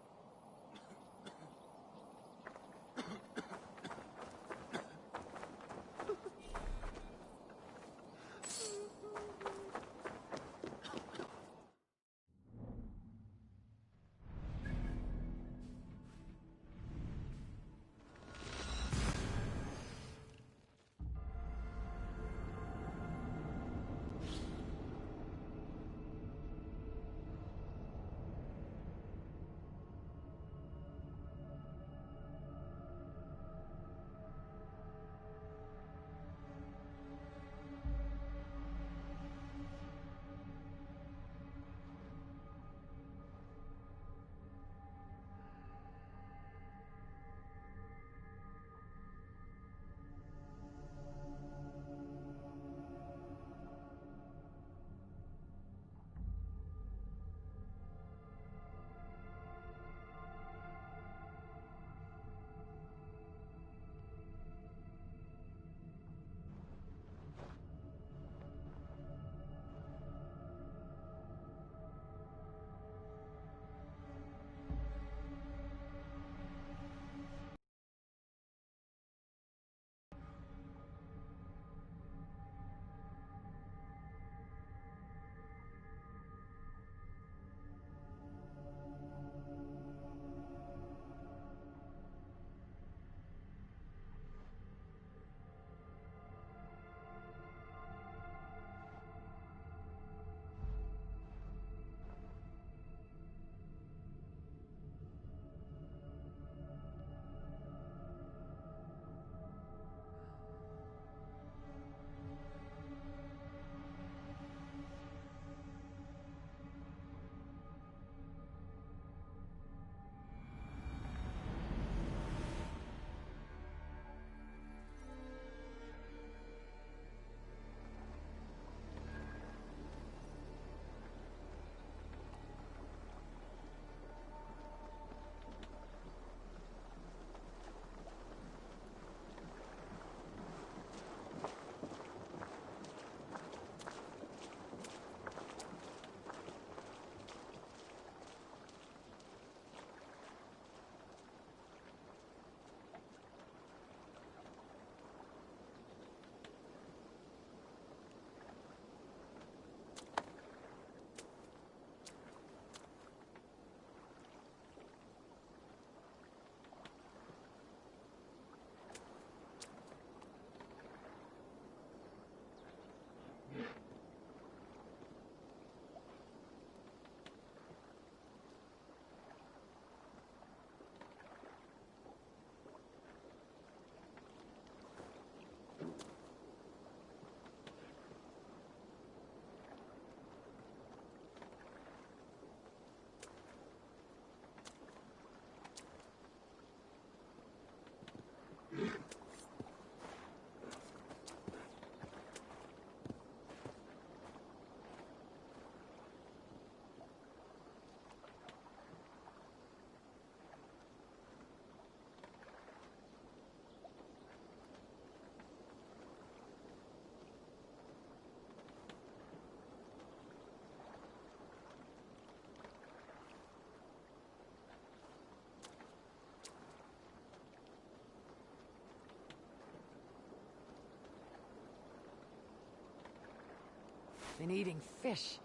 Been eating fish.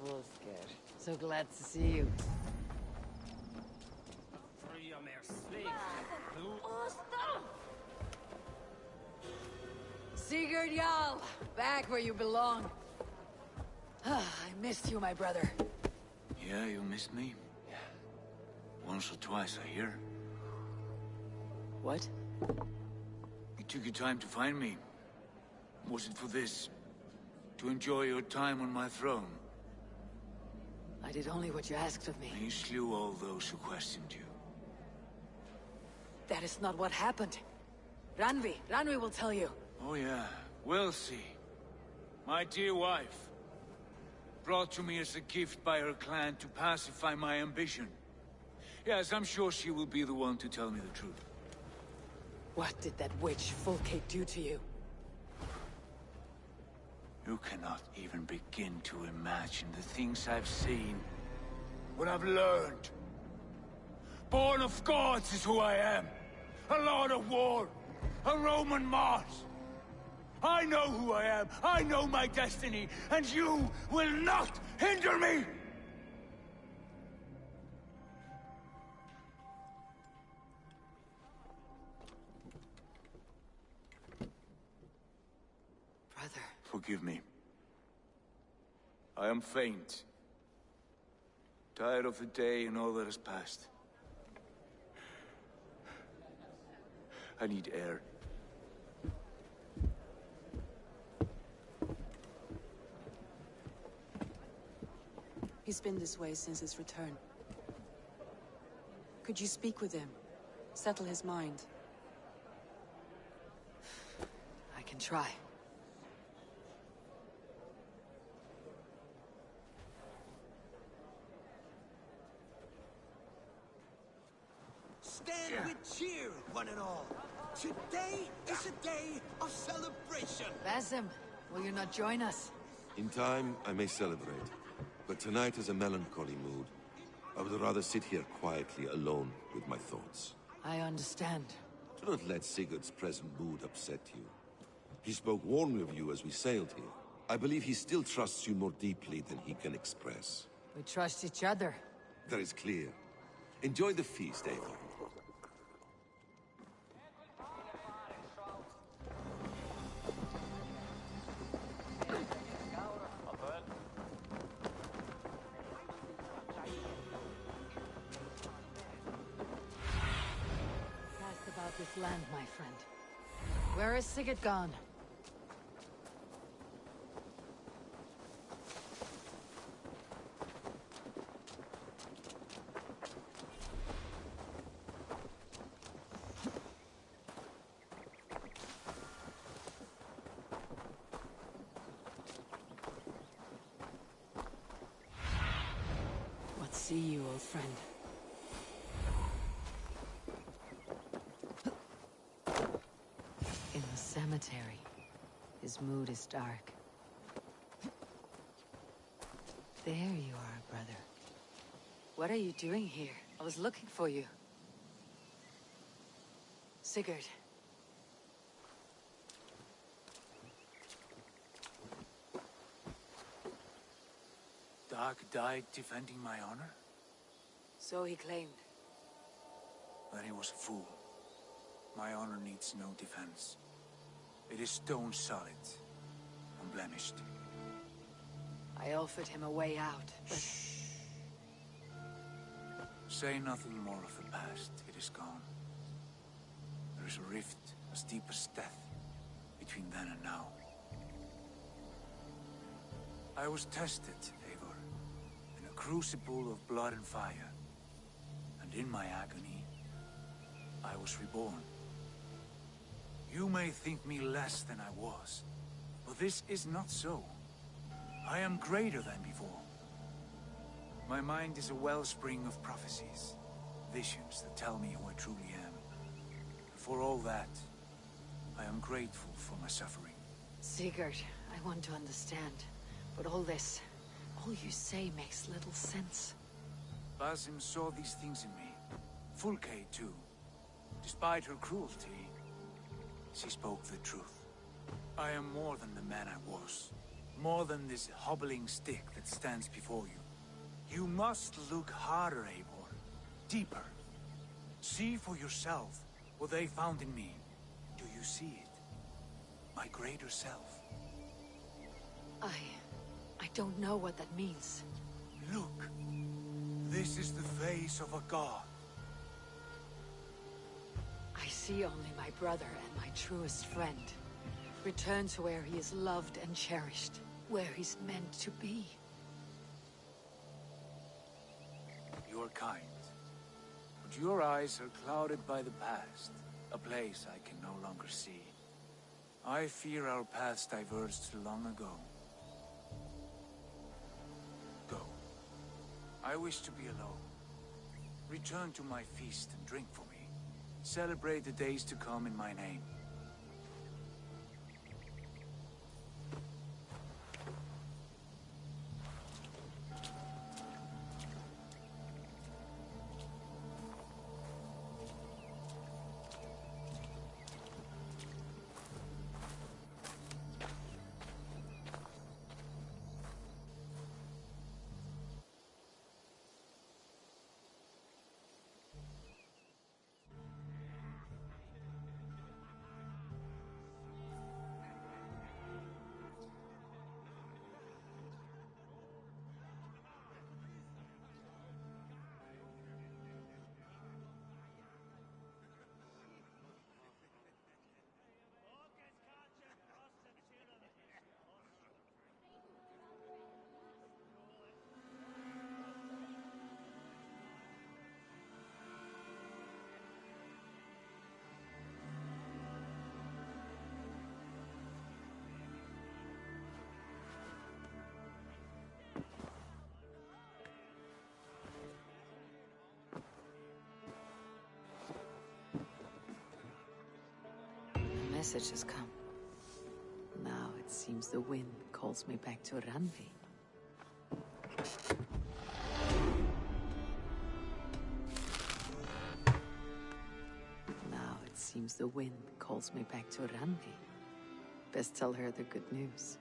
Wolfger, so glad to see you. Sigurd Jarl, back where you belong. I missed you, my brother. Yeah, you missed me? Yeah. Once or twice, I hear. What? You took your time to find me. Was it for this? To enjoy your time on my throne? I did only what you asked of me. And you slew all those who questioned you. That is not what happened. Ranvi will tell you. Oh yeah, we'll see. My dear wife, brought to me as a gift by her clan to pacify my ambition. Yes, I'm sure she will be the one to tell me the truth. What did that witch Fulke do to you? You cannot even begin to imagine the things I've seen. What I've learned. Born of gods is who I am. A lord of war. A Roman Mars. I know who I am. I know my destiny. And you will not hinder me! Brother. Forgive me. I am faint. Tired of the day and all that has passed. I need air. He's been this way since his return. Could you speak with him? Settle his mind? I can try. Stand with cheer, one and all. Today is a day of celebration. Basim, will you not join us? In time, I may celebrate. But tonight is a melancholy mood. I would rather sit here quietly, alone, with my thoughts. I understand. Do not let Sigurd's present mood upset you. He spoke warmly of you as we sailed here. I believe he still trusts you more deeply than he can express. We trust each other. That is clear. Enjoy the feast, Eivor. Cast about this land, my friend. Where is Sigurd gone? What see you, old friend? In the cemetery. His mood is dark. There you are, brother. What are you doing here? I was looking for you. Sigurd. Dag died defending my honor? So he claimed. That he was a fool. My honor needs no defense. It is stone solid, unblemished. I offered him a way out, but... Say nothing more of the past. It is gone. There is a rift as deep as death between then and now. I was tested, Eivor, in a crucible of blood and fire. And in my agony, I was reborn. You may think me less than I was, but this is not so. I am greater than before. My mind is a wellspring of prophecies, visions that tell me who I truly am. And for all that, I am grateful for my suffering. Sigurd, I want to understand, but all this, all you say makes little sense. Basim saw these things in me. Fulke, too. Despite her cruelty, she spoke the truth. I am more than the man I was. More than this hobbling stick that stands before you. You must look harder, Eivor. Deeper. See for yourself what they found in me. Do you see it? My greater self. I don't know what that means. Look. This is the face of a god. I see only my brother and my truest friend. Return to where he is loved and cherished. Where he's meant to be. You are kind. But your eyes are clouded by the past. A place I can no longer see. I fear our paths diverged long ago. Go. I wish to be alone. Return to my feast and drink for me. Celebrate the days to come in my name. Message has come. Now it seems the wind calls me back to Randvi. Now it seems the wind calls me back to Randvi. Best tell her the good news.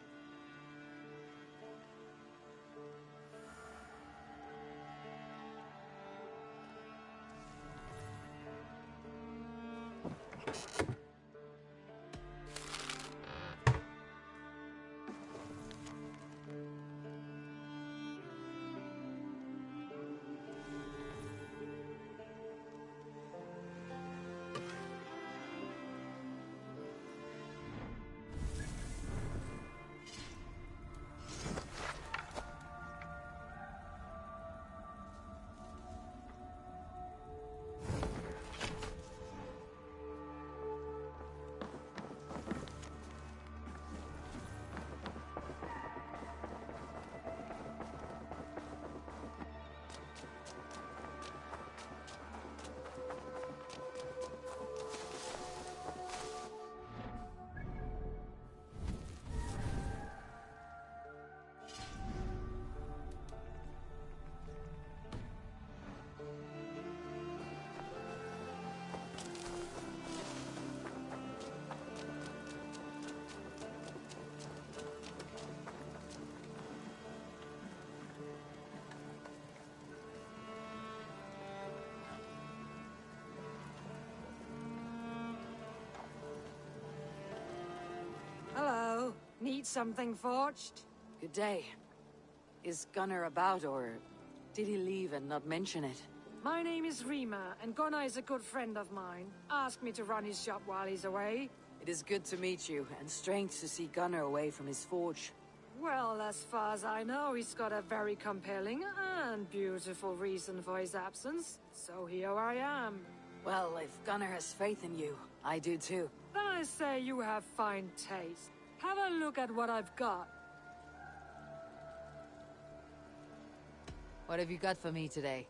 Hello. Need something forged? Good day. Is Gunnar about, or did he leave and not mention it? My name is Rima, and Gunnar is a good friend of mine. Asked me to run his shop while he's away. It is good to meet you, and strange to see Gunnar away from his forge. Well, as far as I know, he's got a very compelling and beautiful reason for his absence. So here I am. Well, if Gunnar has faith in you, I do too. Then I say you have fine taste. Have a look at what I've got. What have you got for me today?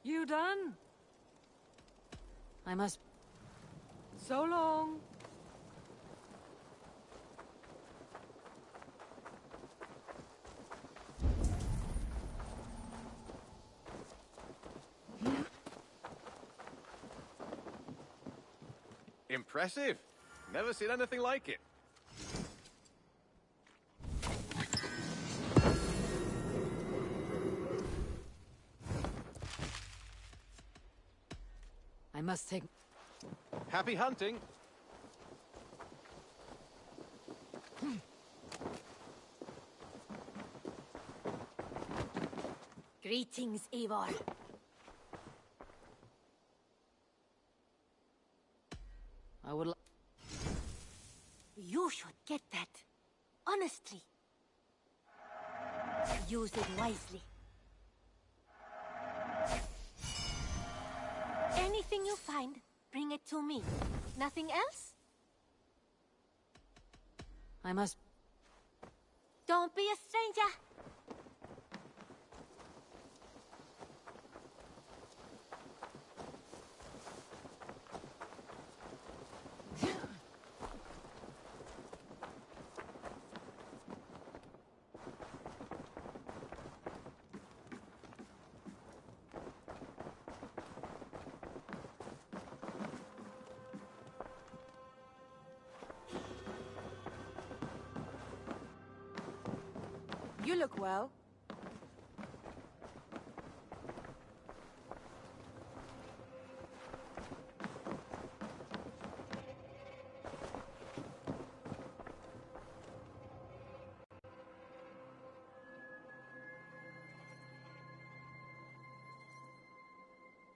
You done? I must... So long. Impressive. Never seen anything like it. I must take... Happy hunting. Greetings, Eivor. I would... You should get that. Honestly. Use it wisely. Anything you find, bring it to me. Nothing else? I must... Don't be a stranger. You look well.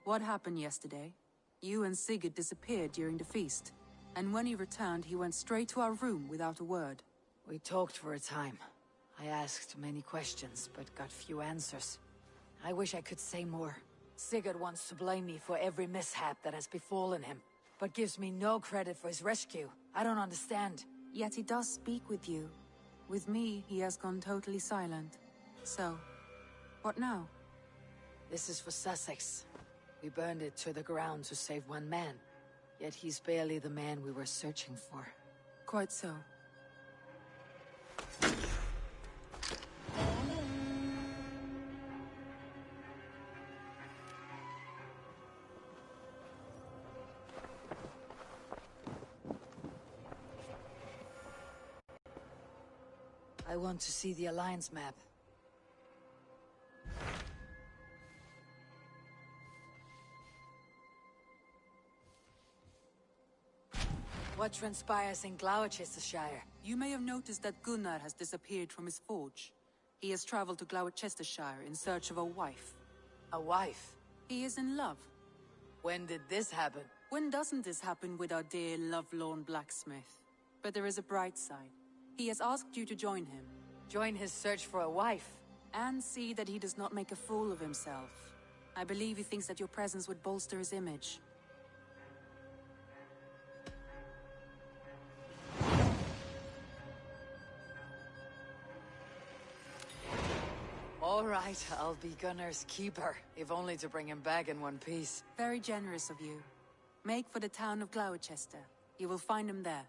What happened yesterday? You and Sigurd disappeared during the feast. And when he returned, he went straight to our room without a word. We talked for a time. I asked many questions, but got few answers. I wish I could say more. Sigurd wants to blame me for every mishap that has befallen him, but gives me no credit for his rescue. I don't understand. Yet he does speak with you. With me, he has gone totally silent. So, what now? This is for Sussex. We burned it to the ground to save one man. Yet he's barely the man we were searching for. Quite so. I want to see the Alliance map. What transpires in Gloucestershire? You may have noticed that Gunnar has disappeared from his forge. He has traveled to Gloucestershire in search of a wife. A wife? He is in love. When did this happen? When doesn't this happen with our dear, lovelorn blacksmith? But there is a bright side. He has asked you to join him. Join his search for a wife. And see that he does not make a fool of himself. I believe he thinks that your presence would bolster his image. All right, I'll be Gunnar's keeper, if only to bring him back in one piece. Very generous of you. Make for the town of Gloucester. You will find him there.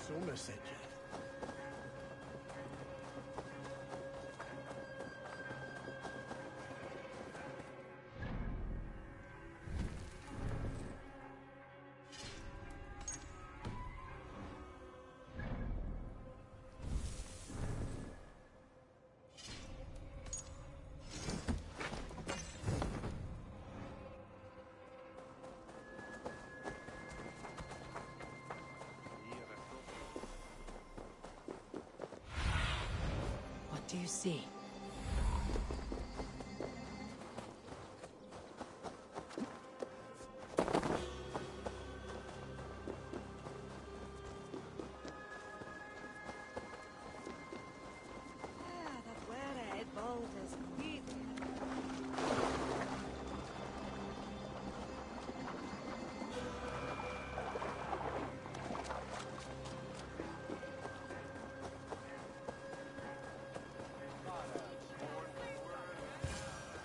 Somerset. What do you see?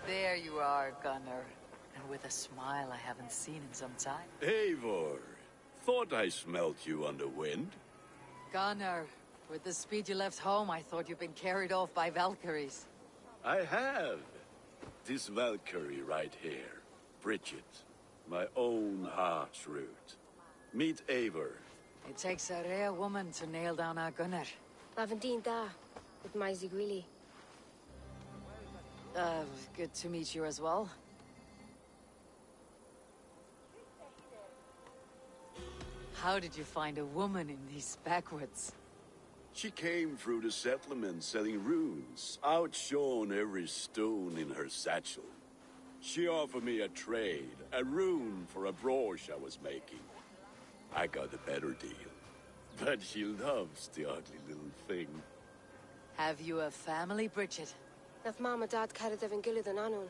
There you are, Gunnar. And with a smile I haven't seen in some time. Eivor, thought I smelt you on the wind. Gunnar, with the speed you left home, I thought you'd been carried off by Valkyries. I have. This Valkyrie right here, Bridget, my own heart's root. Meet Eivor. It takes a rare woman to nail down our Gunnar. Lavendine da, with my Zigrili. Good to meet you as well. How did you find a woman in these backwoods? She came through the settlement selling runes, outshone every stone in her satchel. She offered me a trade, a rune for a brooch I was making. I got a better deal. But she loves the ugly little thing. Have you a family, Bridget? Naf Mom and Dad carried Evan Gillid and Anun.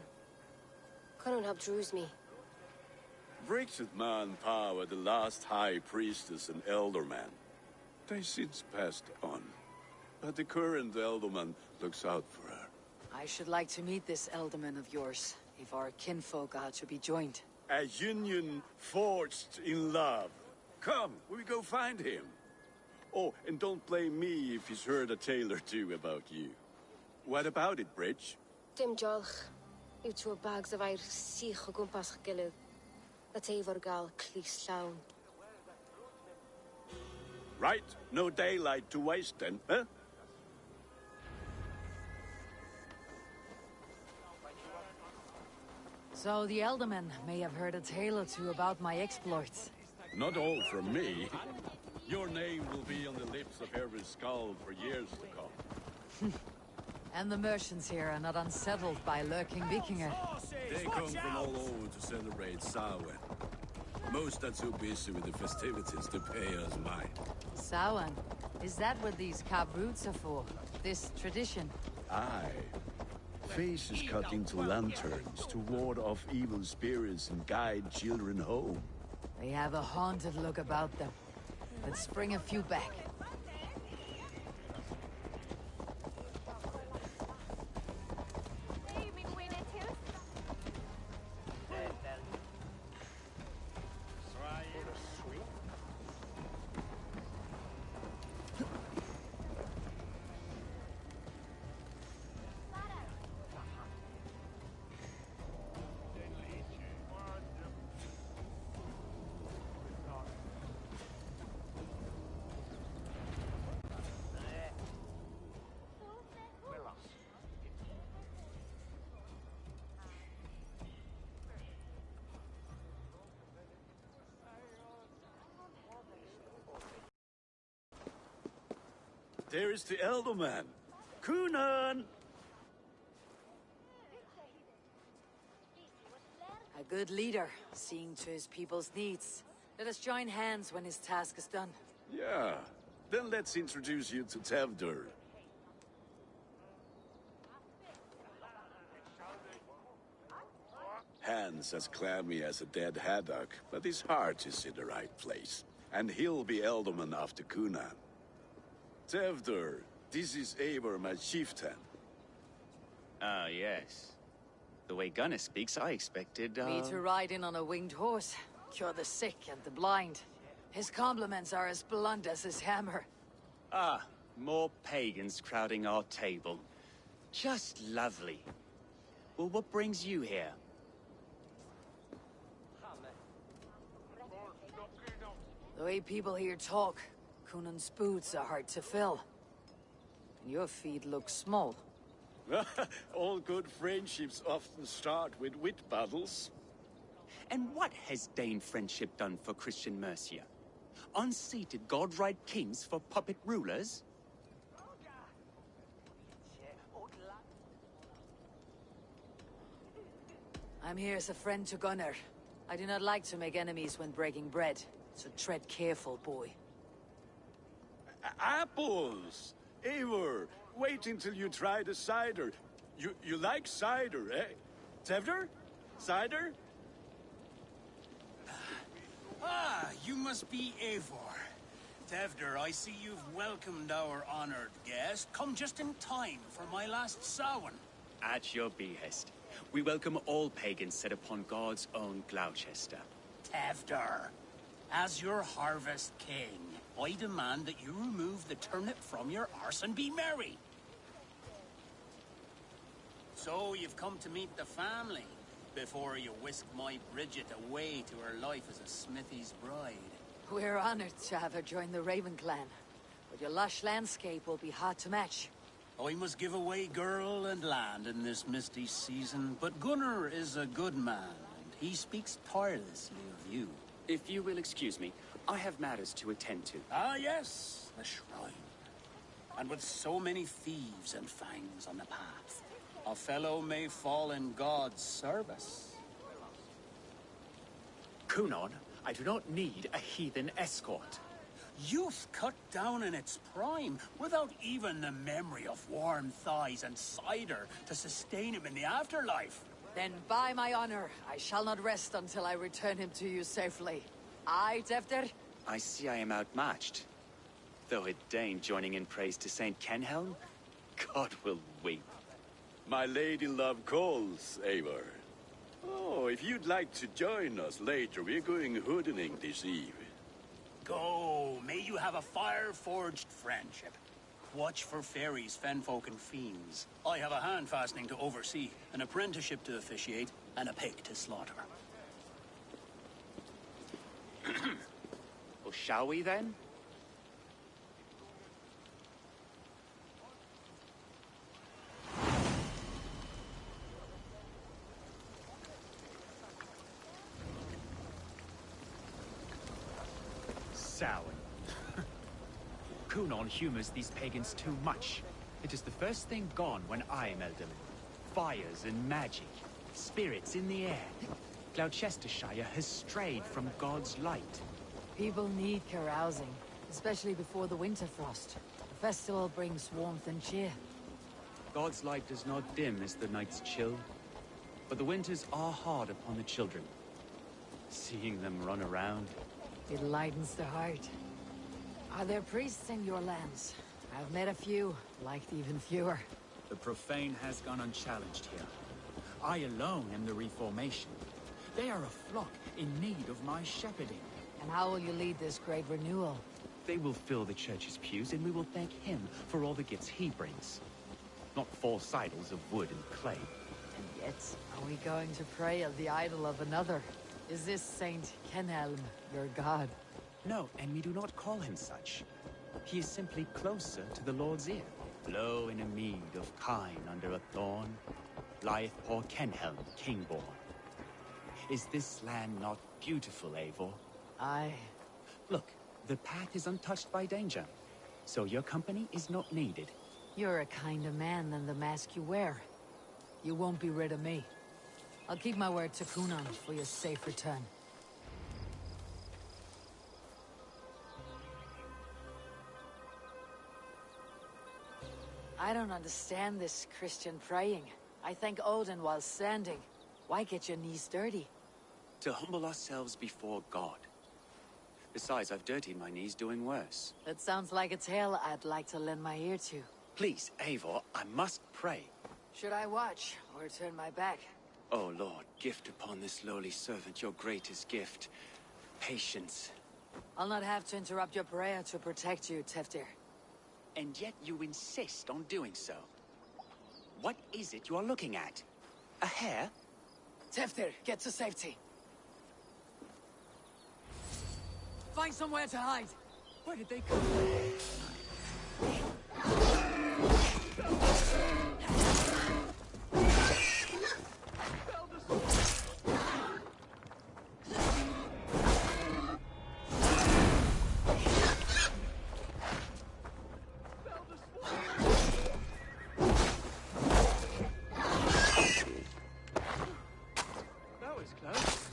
Couldn't help drues me. Bridget Man Pa were the last high priestess and elderman. They since passed on. But the current elderman looks out for her. I should like to meet this elderman of yours, if our kinfolk are to be joined. A union forged in love. Come, we go find him. Oh, and don't blame me if he's heard a tale or two about you. What about it, Bridge? Dim jolch. You two bags of air sich o gwmpas Gillid. A teifr gal clis llawn. Right, no daylight to waste then, huh? So the Elderman may have heard a tale or two about my exploits. Not all from me. Your name will be on the lips of every skull for years to come. And the merchants here are not unsettled by lurking Vikinger. They come from all over to celebrate Samhain. Most are too busy with the festivities to pay us mind. Samhain? Is that what these carved roots are for? This tradition? Aye. Faces cut into lanterns to ward off evil spirits and guide children home. They have a haunted look about them. Let's bring a few back. There is the Elderman. Kunan! A good leader, seeing to his people's needs. Let us join hands when his task is done. Yeah. Then let's introduce you to Tevdur. Hans as clammy as a dead haddock, but his heart is in the right place. And he'll be Elderman after Kunan. Tevdur, this is Eivor, my chieftain. Ah, yes. The way Gunnar speaks, I expected, Me to ride in on a winged horse, cure the sick and the blind. His compliments are as blunt as his hammer. Ah, more pagans crowding our table. Just lovely. Well, what brings you here? The way people here talk, Kunan's boots are hard to fill. And your feet look small. All good friendships often start with wit battles. And what has Dane friendship done for Christian Mercia? Unseated god-right kings for puppet rulers? I'm here as a friend to Gunnar. I do not like to make enemies when breaking bread, so tread careful, boy. Apples! Eivor, wait until you try the cider. You like cider, eh? Tevdur? Cider? Ah, you must be Eivor. Tevdur, I see you've welcomed our honored guest. Come just in time for my last Samhain. At your behest. We welcome all pagans set upon God's own Gloucester. Tevdur, as your harvest king, I demand that you remove the turnip from your arse and be merry. So you've come to meet the family before you whisk my Bridget away to her life as a smithy's bride. We're honored to have her join the Raven clan, but your lush landscape will be hard to match. I must give away girl and land in this misty season, but Gunnar is a good man, and he speaks tirelessly of you. If you will excuse me, I have matters to attend to. Ah, yes, the shrine. And with so many thieves and fangs on the path, a fellow may fall in God's service. Kunon, I do not need a heathen escort. Youth cut down in its prime, without even the memory of warm thighs and cider to sustain him in the afterlife. Then by my honor, I shall not rest until I return him to you safely. Aye, Tefter? I see I am outmatched. Though a Dane joining in praise to Saint Kenhelm, God will weep. My lady love calls, Eivor. Oh, if you'd like to join us later, we're going hoodening this eve. Go, may you have a fire-forged friendship. Watch for fairies, fenfolk, and fiends. I have a hand fastening to oversee, an apprenticeship to officiate, and a pig to slaughter. Well, shall we then? Samhain. Kunon humors these pagans too much. It is the first thing gone when I am Elderman. Fires and magic, spirits in the air. Gloucestershire has strayed from God's light. People need carousing, especially before the winter frost. The festival brings warmth and cheer. God's light does not dim as the nights chill, but the winters are hard upon the children. Seeing them run around, it lightens the heart. Are there priests in your lands? I've met a few, liked even fewer. The profane has gone unchallenged here. I alone am the reformation. They are a flock in need of my shepherding. And how will you lead this great renewal? they will fill the church's pews and we will thank him for all the gifts he brings. Not false idols of wood and clay. And yet, are we going to pray at the idol of another? Is this Saint Kenhelm your god? No, and we do not call him such. He is simply closer to the Lord's ear. Low in a mead of kine under a thorn, lieth poor Kenhelm, king-born. Is this land not beautiful, Eivor? Aye. Look, the path is untouched by danger, so your company is not needed. You're a kinder man than the mask you wear. You won't be rid of me. I'll keep my word to Kunan for your safe return. I don't understand this Christian praying. I thank Odin while standing. Why get your knees dirty? To humble ourselves before God. Besides, I've dirtied my knees doing worse. That sounds like a tale I'd like to lend my ear to. Please, Eivor, I must pray. Should I watch, or turn my back? Oh Lord, gift upon this lowly servant your greatest gift. Patience. I'll not have to interrupt your prayer to protect you, Teftir. And yet you insist on doing so. What is it you are looking at? A hare? Teftir, get to safety. Find somewhere to hide. Where did they come? That was close.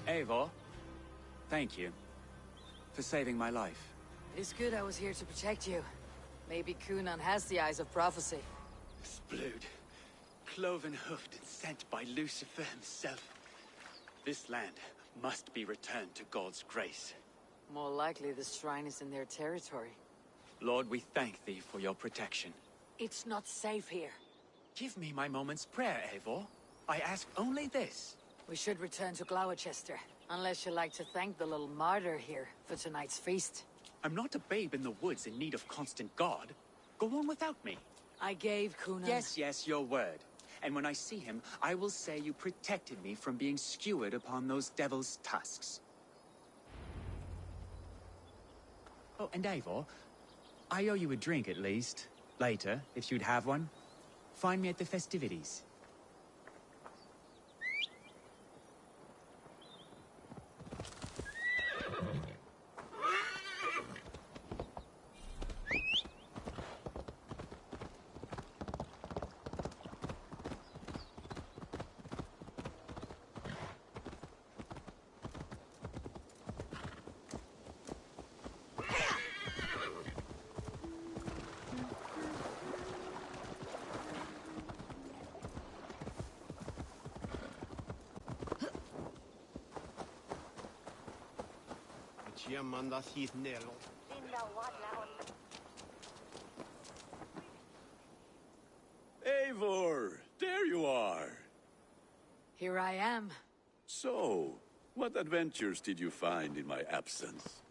Eivor, thank you for saving my life. It's good I was here to protect you. Maybe Kunan has the eyes of prophecy. Splood, cloven-hoofed and sent by Lucifer himself. This land must be returned to God's grace. More likely the shrine is in their territory. Lord, we thank thee for your protection. It's not safe here. Give me my moment's prayer, Eivor. I ask only this. We should return to Gloucester, unless you'd like to thank the little martyr here for tonight's feast. I'm not a babe in the woods in need of constant guard. Go on without me. I gave Kunan... Yes, your word. And when I see him, I will say you protected me from being skewered upon those devil's tusks. Oh, and Eivor, I owe you a drink at least. Later, if you'd have one. Find me at the festivities. Eivor, there you are. Here I am. So, what adventures did you find in my absence?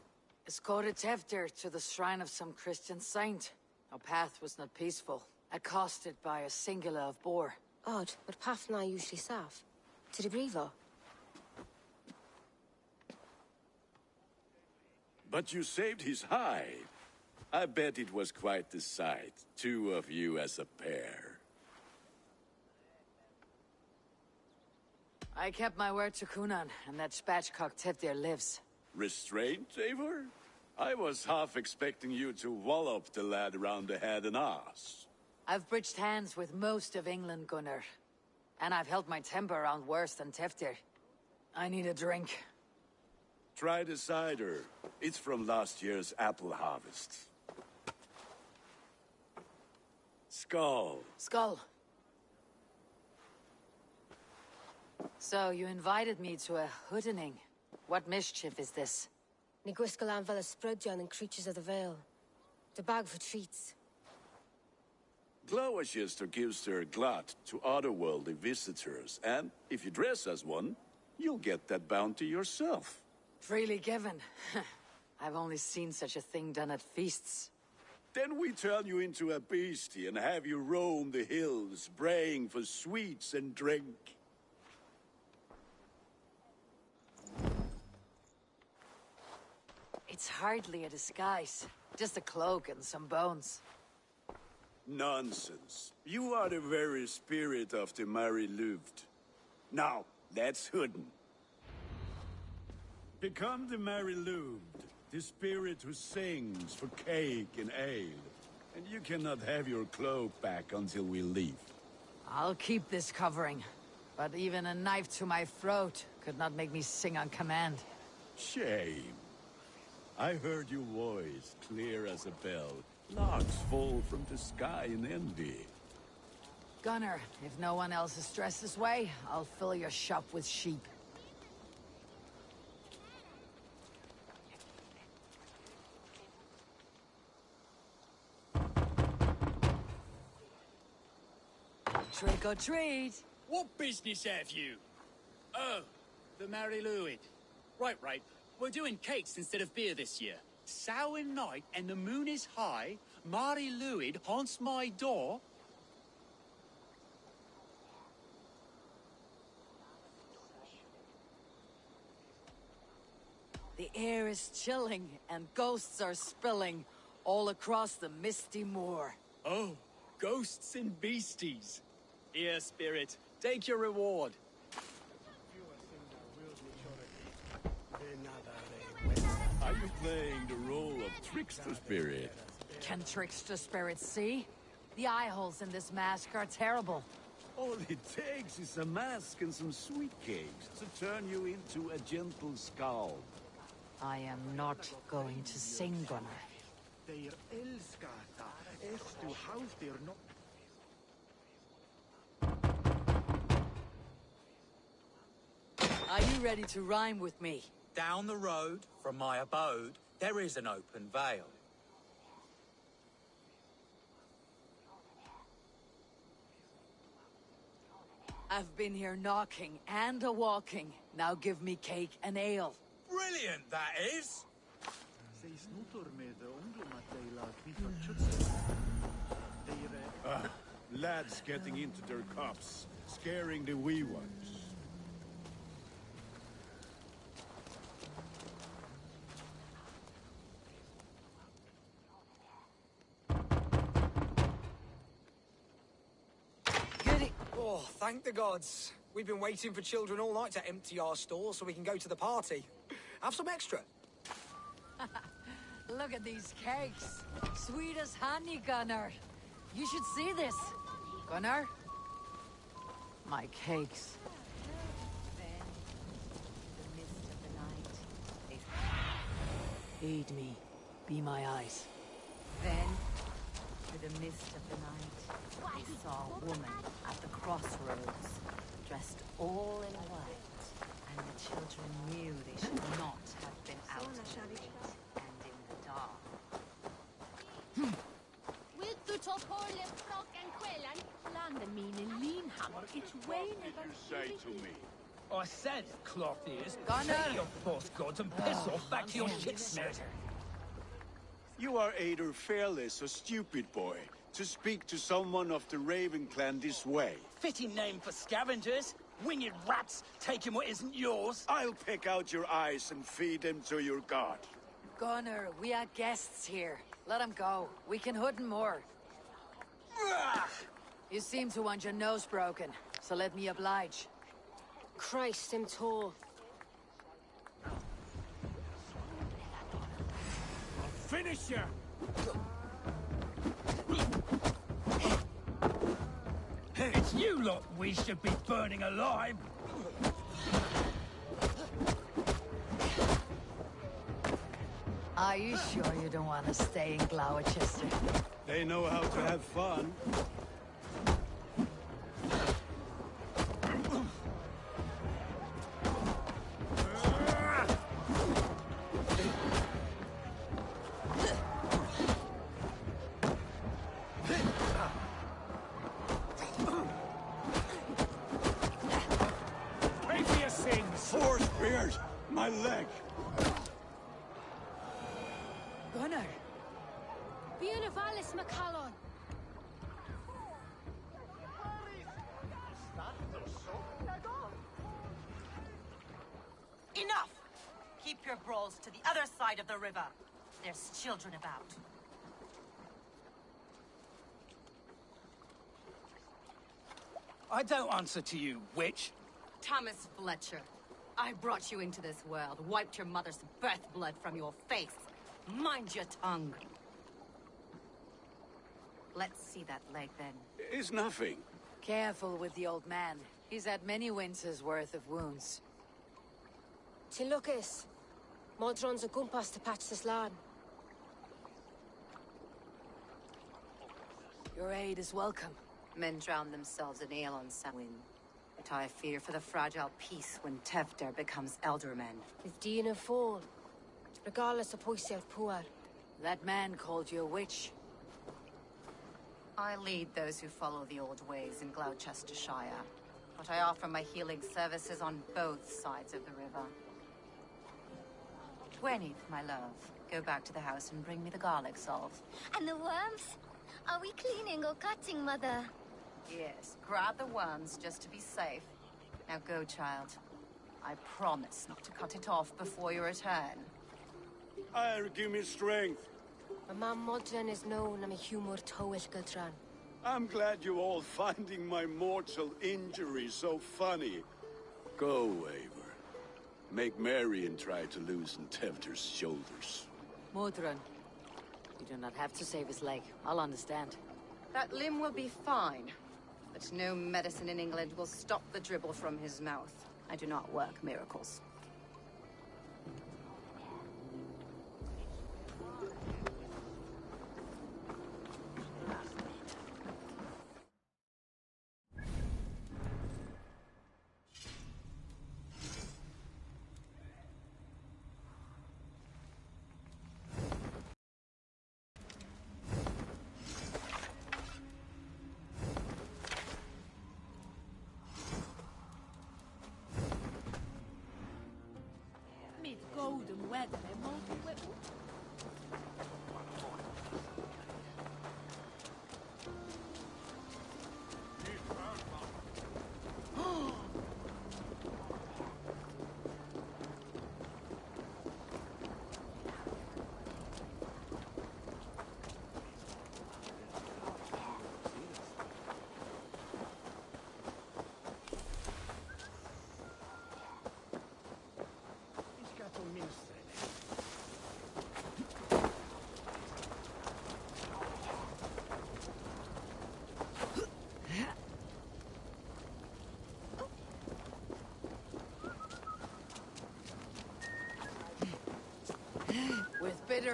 Escorted Tevdir to the shrine of some Christian saint. Our path was not peaceful, accosted by a singular of boar. Odd, but path na usually safe. To the Grievo. But you saved his hide. I bet it was quite the sight, two of you as a pair. I kept my word to Kunan, and that spatchcock Tevdir lives. Restraint, Eivor? I was half expecting you to wallop the lad around the head and ass. I've bridged hands with most of England, Gunnar. And I've held my temper around worse than Tevdir. I need a drink. Try the cider. It's from last year's apple harvest. Skull. Skull. So, you invited me to a hoodening. What mischief is this? Ni gwisgal an fel ysbrydion and creatures of the Vale. The bag for treats. Gloucester gives their glut to otherworldly visitors, and if you dress as one, you'll get that bounty yourself. Freely given. I've only seen such a thing done at feasts. Then we turn you into a beastie and have you roam the hills, braying for sweets and drink. It's hardly a disguise. Just a cloak and some bones. Nonsense. You are the very spirit of the Mary Louved. Now, let's hooden. Become the Mary Louved, the spirit who sings for cake and ale. And you cannot have your cloak back until we leave. I'll keep this covering. But even a knife to my throat could not make me sing on command. Shame. I heard your voice, clear as a bell. Larks fall from the sky in envy. Gunnar, if no one else is dressed this way, I'll fill your shop with sheep. Trick or treat! What business have you? Oh, the Mary Louid. Right. We're doing cakes instead of beer this year. Sour night and the moon is high. Mary Louid haunts my door. The air is chilling and ghosts are spilling all across the misty moor. Oh, ghosts and beasties. Here, spirit, take your reward. Are you playing the role of trickster spirit? Can trickster spirits see? The eye holes in this mask are terrible. All it takes is a mask and some sweet cakes to turn you into a gentle skull. I am not going to sing, Gunnar. Are you ready to rhyme with me? Down the road from my abode, there is an open vale. I've been here knocking and a-walking. Now give me cake and ale. Brilliant, that is! Lads getting into their cups, scaring the wee ones. Oh, thank the gods. We've been waiting for children all night to empty our stores so we can go to the party. Have some extra. Look at these cakes. Sweet as honey, Gunnar. You should see this. Gunnar? My cakes. Aid me. Be my eyes. Then, through the mist of the night, they saw a woman at the crossroads, dressed all in white, and the children knew they should not have been out in the light and in the dark. What did you say to me? I said, cloth ears, Gunnar! take your false gods and piss off back to your shit smelter. You are either fearless or stupid, boy, to speak to someone of the Raven clan this way. Fitting name for scavengers. Winged rats taking what isn't yours. I'll pick out your eyes and feed them to your god. Gunnar, we are guests here. Let him go. We can hood more. You seem to want your nose broken, so let me oblige. Christ, I'm tall. Finish you! It's you lot we should be burning alive! Are you sure you don't want to stay in Gloucester? They know how to have fun. Four spears! My leg! Gunnar! Bienavalis Macallon! Enough! Keep your brawls to the other side of the river. There's children about. I don't answer to you, witch. Thomas Fletcher, I brought you into this world, wiped your mother's birth blood from your face. Mind your tongue. Let's see that leg, then. It's nothing. Careful with the old man. He's had many winters' worth of wounds. Tilukis. Modron's a gumpas to patch this land. Your aid is welcome. Men drown themselves in ale on Samhain. But I fear for the fragile peace when Tevder becomes elderman. If Dina fall, regardless of yourself poor. That man called you a witch. I lead those who follow the old ways in Gloucestershire, but I offer my healing services on both sides of the river. 20th, my love. Go back to the house and bring me the garlic salt. And the worms? Are we cleaning or cutting, Mother? Yes, grab the worms just to be safe. Now go, child. I promise not to cut it off before you return. Give me strength. My mom Modron is known I'm a humor towish Gutran. I'm glad you're all finding my mortal injury so funny. Go, Eivor. Make merry and try to loosen Tevder's shoulders. Modron, you do not have to save his leg. I'll understand. That limb will be fine. But no medicine in England will stop the dribble from his mouth. I do not work miracles. Golden weather,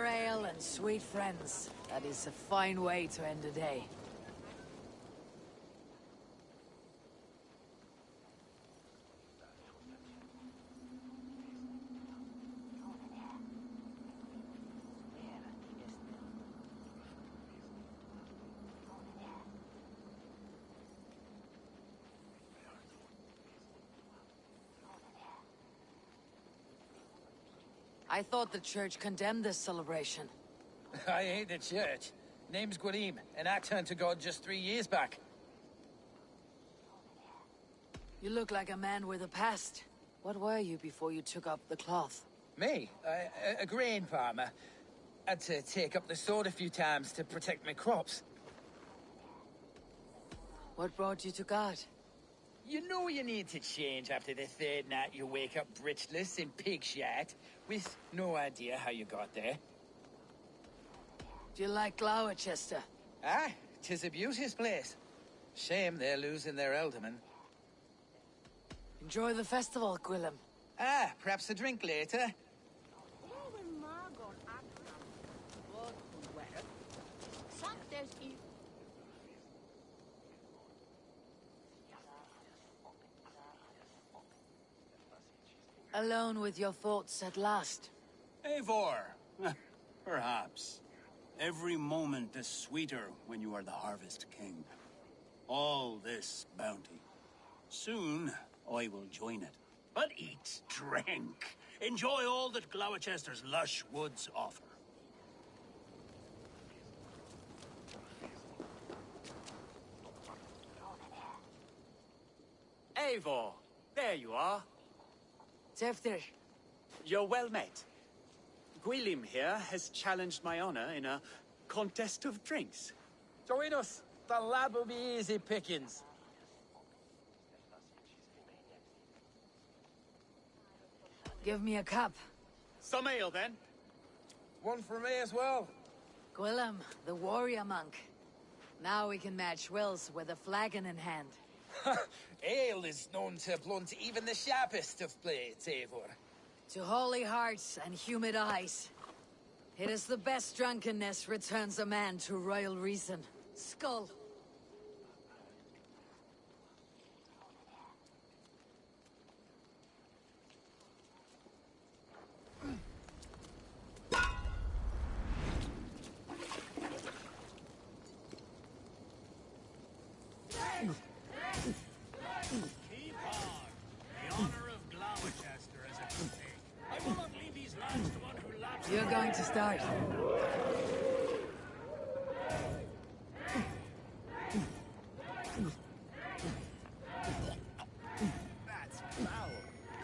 Fair ale and sweet friends. That is a fine way to end a day. I thought the church condemned this celebration. I hate the church. Name's Gwarim, and I turned to God just 3 years back. You look like a man with a past. What were you before you took up the cloth? Me? A grain farmer. Had to take up the sword a few times to protect my crops. What brought you to God? You know you need to change after the third night you wake up britchless in pig shit, with no idea how you got there. Do you like Gloucester? Ah, 'tis a beauteous place. Shame they're losing their alderman. Enjoy the festival, Gwillem. Ah, perhaps a drink later. Alone with your thoughts at last. Eivor! Perhaps. Every moment is sweeter when you are the Harvest King. All this bounty. Soon, I will join it. But eat, drink, enjoy all that Gloucester's lush woods offer. Eivor, there you are. Tefter. You're well met. Gwilym here has challenged my honor in a contest of drinks. Join us. The lab will be easy pickings. Give me a cup. Some ale, then. One for me as well. Gwillem, the warrior monk. Now we can match wills with a flagon in hand. Ale is known to blunt even the sharpest of blades, Eivor. To holy hearts and humid eyes. It is the best drunkenness returns a man to royal reason. Skull. Keep on. The honor of Gloucester as a stake. I will not leave these lands to one who laps. You're going to start. That's foul.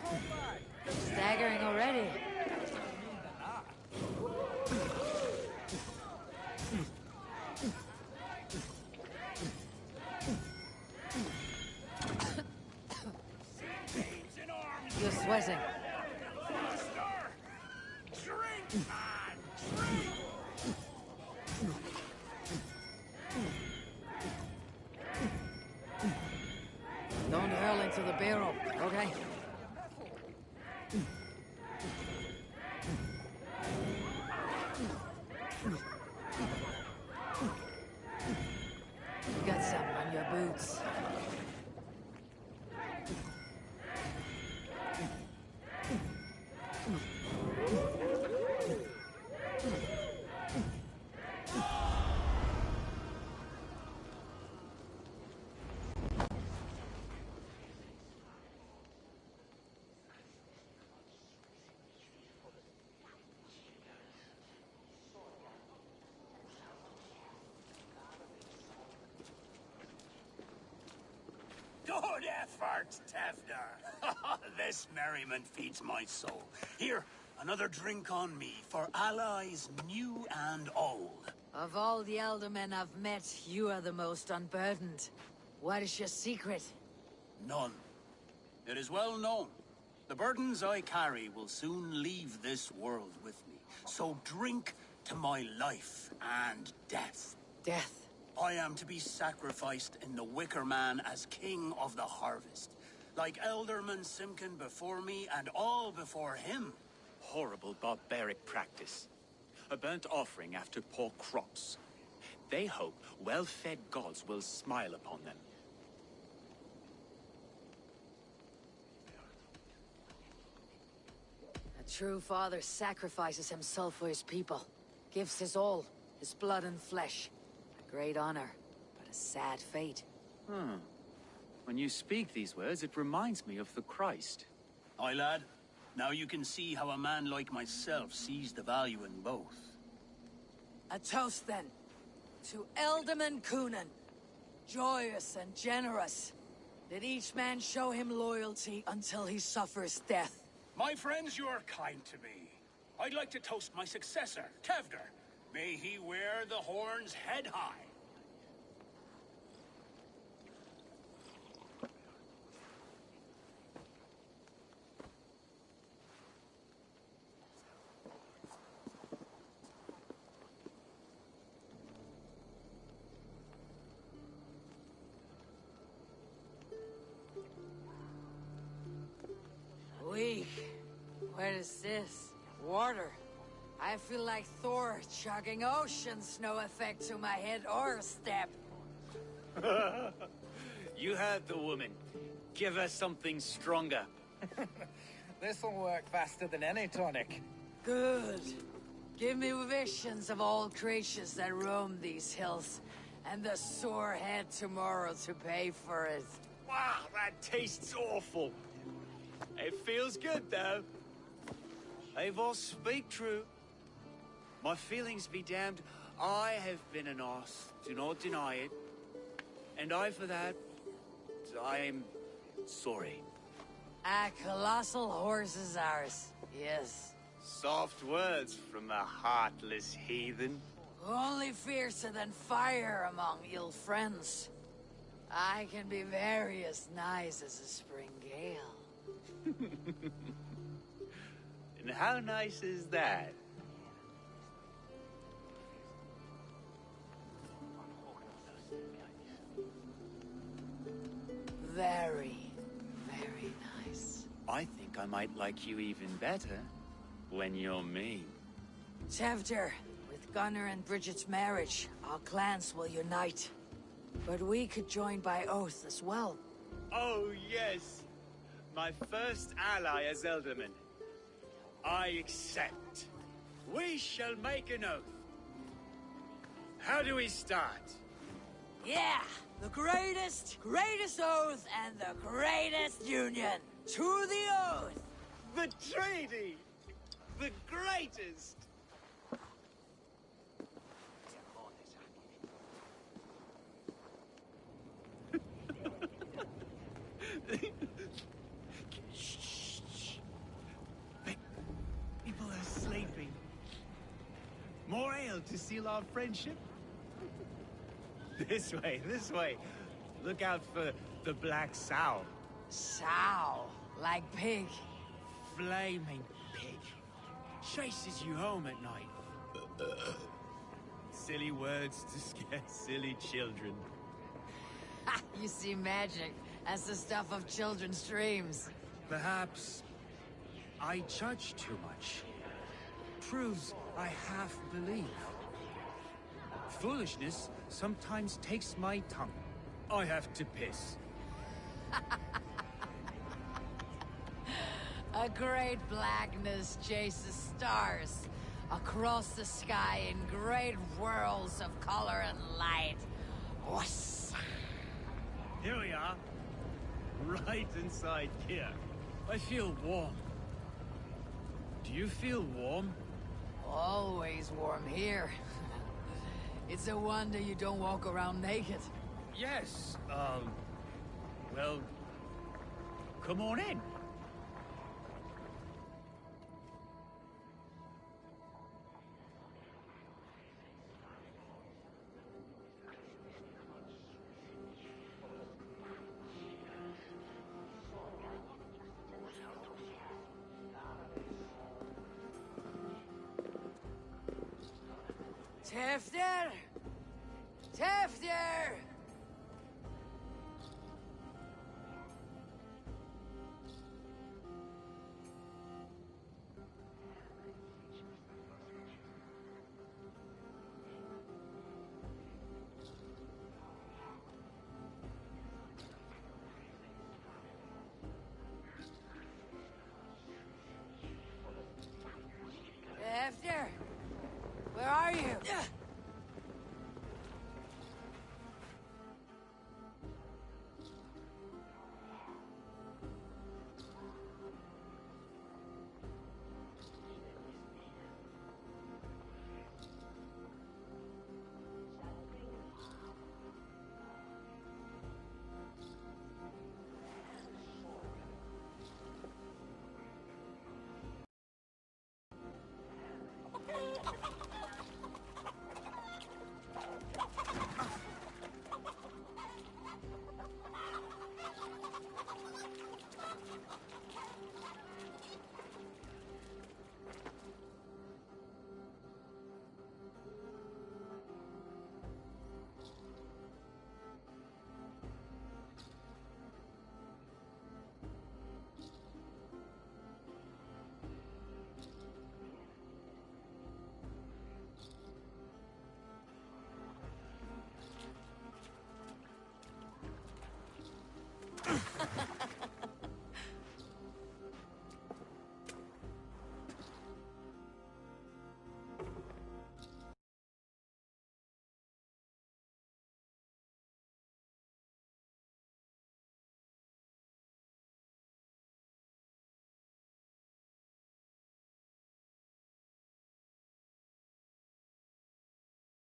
Come back. Staggering already. You're sweating. Drink, man! Drink! Don't hurl into the barrel, okay? You got some on your boots. Good effort, Tefner. This merriment feeds my soul. Here, another drink on me for allies new and old. Of all the eldermen I've met, you are the most unburdened. What is your secret? None. It is well known. The burdens I carry will soon leave this world with me. So drink to my life and death. Death? I am to be sacrificed in the Wicker Man as king of the harvest. Like Elderman Simkin before me and all before him. Horrible barbaric practice. a burnt offering after poor crops. They hope well-fed gods will smile upon them. A true father sacrifices himself for his people. Gives his all, his blood and flesh. A great honor, but a sad fate. When you speak these words, it reminds me of the Christ. Aye, lad. Now you can see how a man like myself sees the value in both. A toast, then, to Ealdorman Coonan. Joyous and generous. Let each man show him loyalty until he suffers death. My friends, you are kind to me. I'd like to toast my successor, Tevder. May he wear the horns head high. Weak. What is this? Water. I feel like Thor chugging oceans. No effect to my head or step. You heard the woman. Give her something stronger. This'll work faster than any tonic. Good. Give me visions of all creatures that roam these hills, and the sore head tomorrow to pay for it. Wow, that tastes awful. It feels good, though. Eivor, speak true. My feelings be damned. I have been an arse, do not deny it. And I, for that, I am sorry. A colossal horse is ours, yes. Soft words from a heartless heathen. Only fiercer than fire among ill friends. I can be very as nice as a spring gale. And how nice is that? Very, very nice. I think I might like you even better when you're me. Tevder, with Gunnar and Bridget's marriage, our clans will unite. But we could join by oath as well. Oh, yes. My first ally as Ealdorman. I accept. We shall make an oath. How do we start? Yeah! The greatest oath and the greatest union! To the oath! The treaty! The greatest! Shh. People are sleeping. More ale to seal our friendship? This way. Look out for the black sow. Sow? Like pig? Flaming pig. Chases you home at night. Silly words to scare silly children. You see magic as the stuff of children's dreams. Perhaps I judge too much. Proves I half believe. Foolishness sometimes takes my tongue. I have to piss. A great blackness chases stars across the sky in great whirls of color and light. Whoosh. Here we are. Right inside here. I feel warm. Do you feel warm? Always warm here. It's a wonder you don't walk around naked. Yes, well, come on in. Tevder! Tevder!